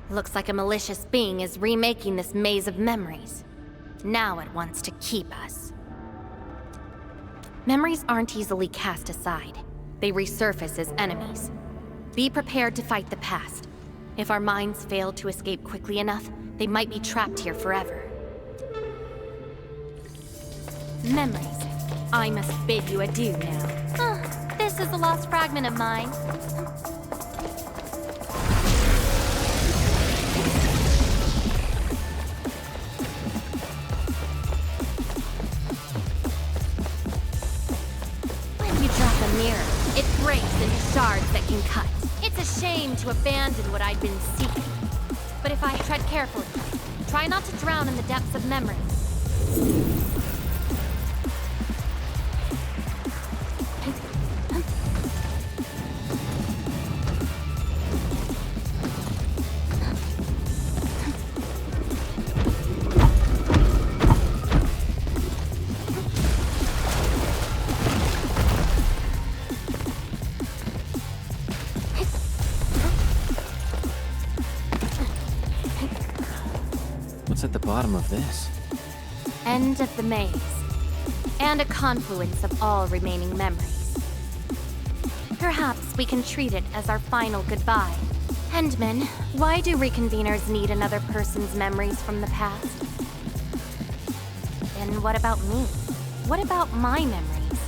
Looks like a malicious being is remaking this maze of memories. Now it wants to keep us. Memories aren't easily cast aside. They resurface as enemies. Be prepared to fight the past. If our minds fail to escape quickly enough, they might be trapped here forever. Memories. I must bid you adieu now. This is a lost fragment of mine. It breaks into shards that can cut. It's a shame to abandon what I'd been seeking. But if I tread carefully, try not to drown in the depths of memory. What's at the bottom of this? End of the maze. And a confluence of all remaining memories. Perhaps we can treat it as our final goodbye. Endman, why do reconveners need another person's memories from the past? And what about me? What about my memories?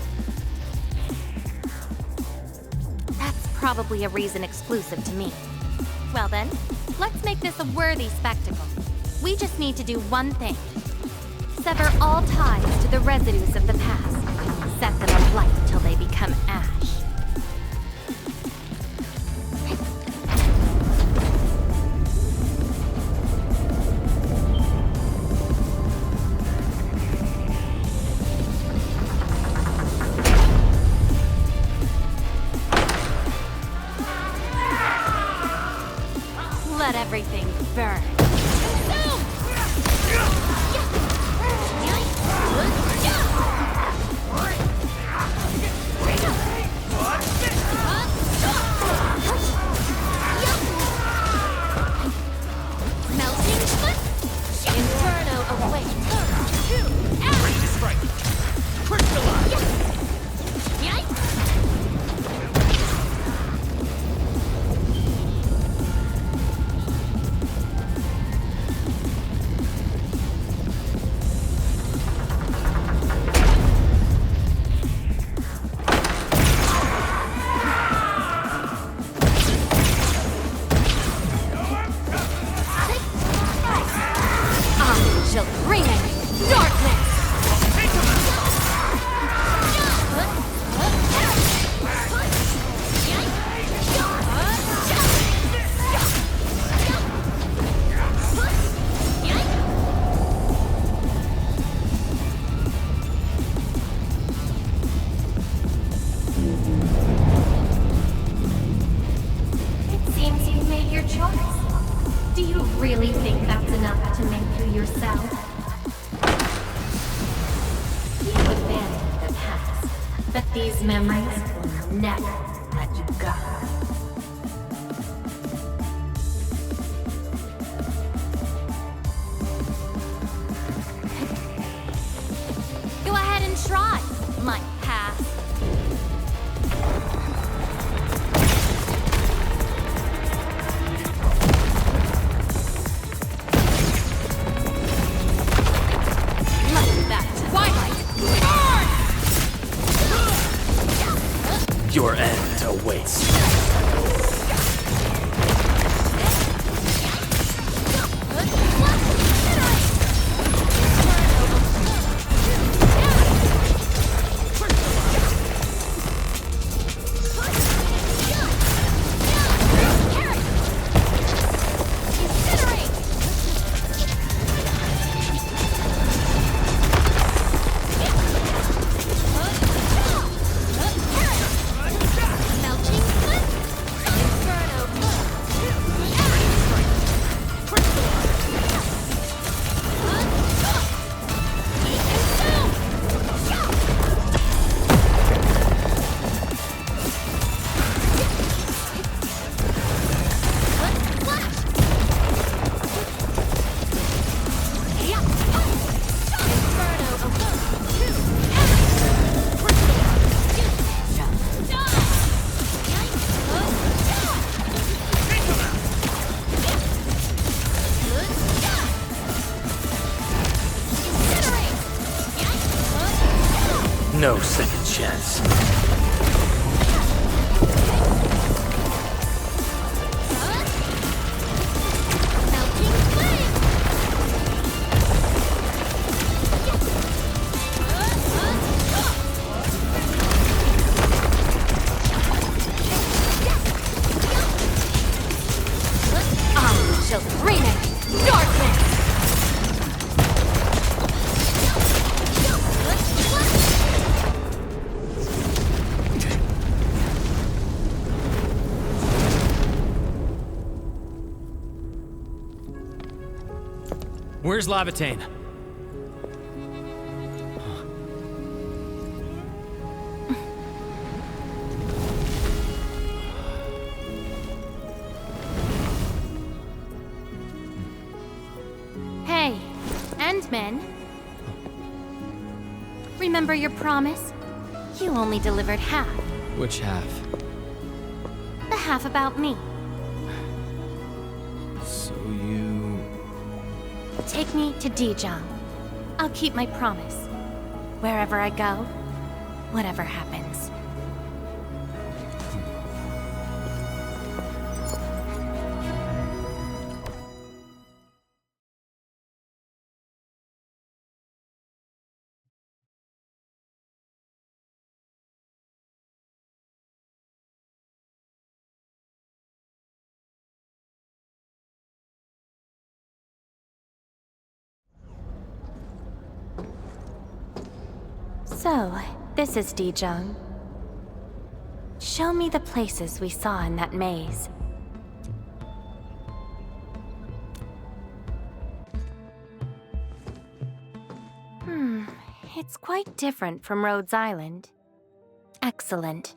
That's probably a reason exclusive to me. Well then, let's make this a worthy spectacle. We just need to do one thing. Sever all ties to the residues of the past. Set them alight till they become ash. Let everything burn. Melting foot. Inferno awaits. Ready to strike. Crystallize. These memories will never let you go. Go ahead and try, my past. Let that twilight burn! Your end awaits. No second chance. I shall bring it, darkness! Where's Laevatain? Hey, Endmen. Remember your promise? You only delivered half. Which half? The half about me. So you... Take me to Dijong. I'll keep my promise. Wherever I go, whatever happens. So, this is Dijong. Show me the places we saw in that maze. It's quite different from Rhodes Island. Excellent.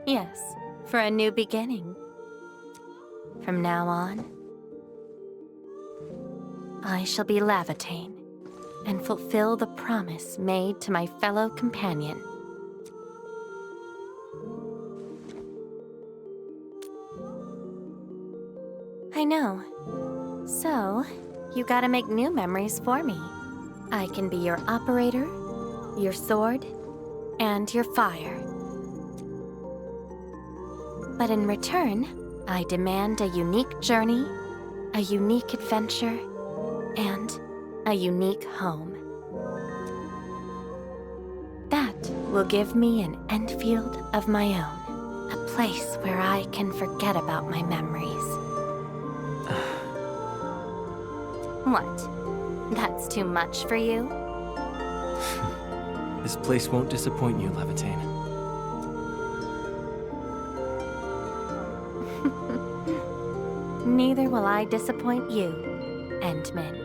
Yes, for a new beginning. From now on, I shall be Laevatain and fulfill the promise made to my fellow companion. I know. So, you gotta make new memories for me. I can be your operator, your sword, and your fire. But in return, I demand a unique journey, a unique adventure, and a unique home. That will give me an Endfield of my own, a place where I can forget about my memories. What? That's too much for you? This place won't disappoint you, Laevatain. Neither will I disappoint you, Endman.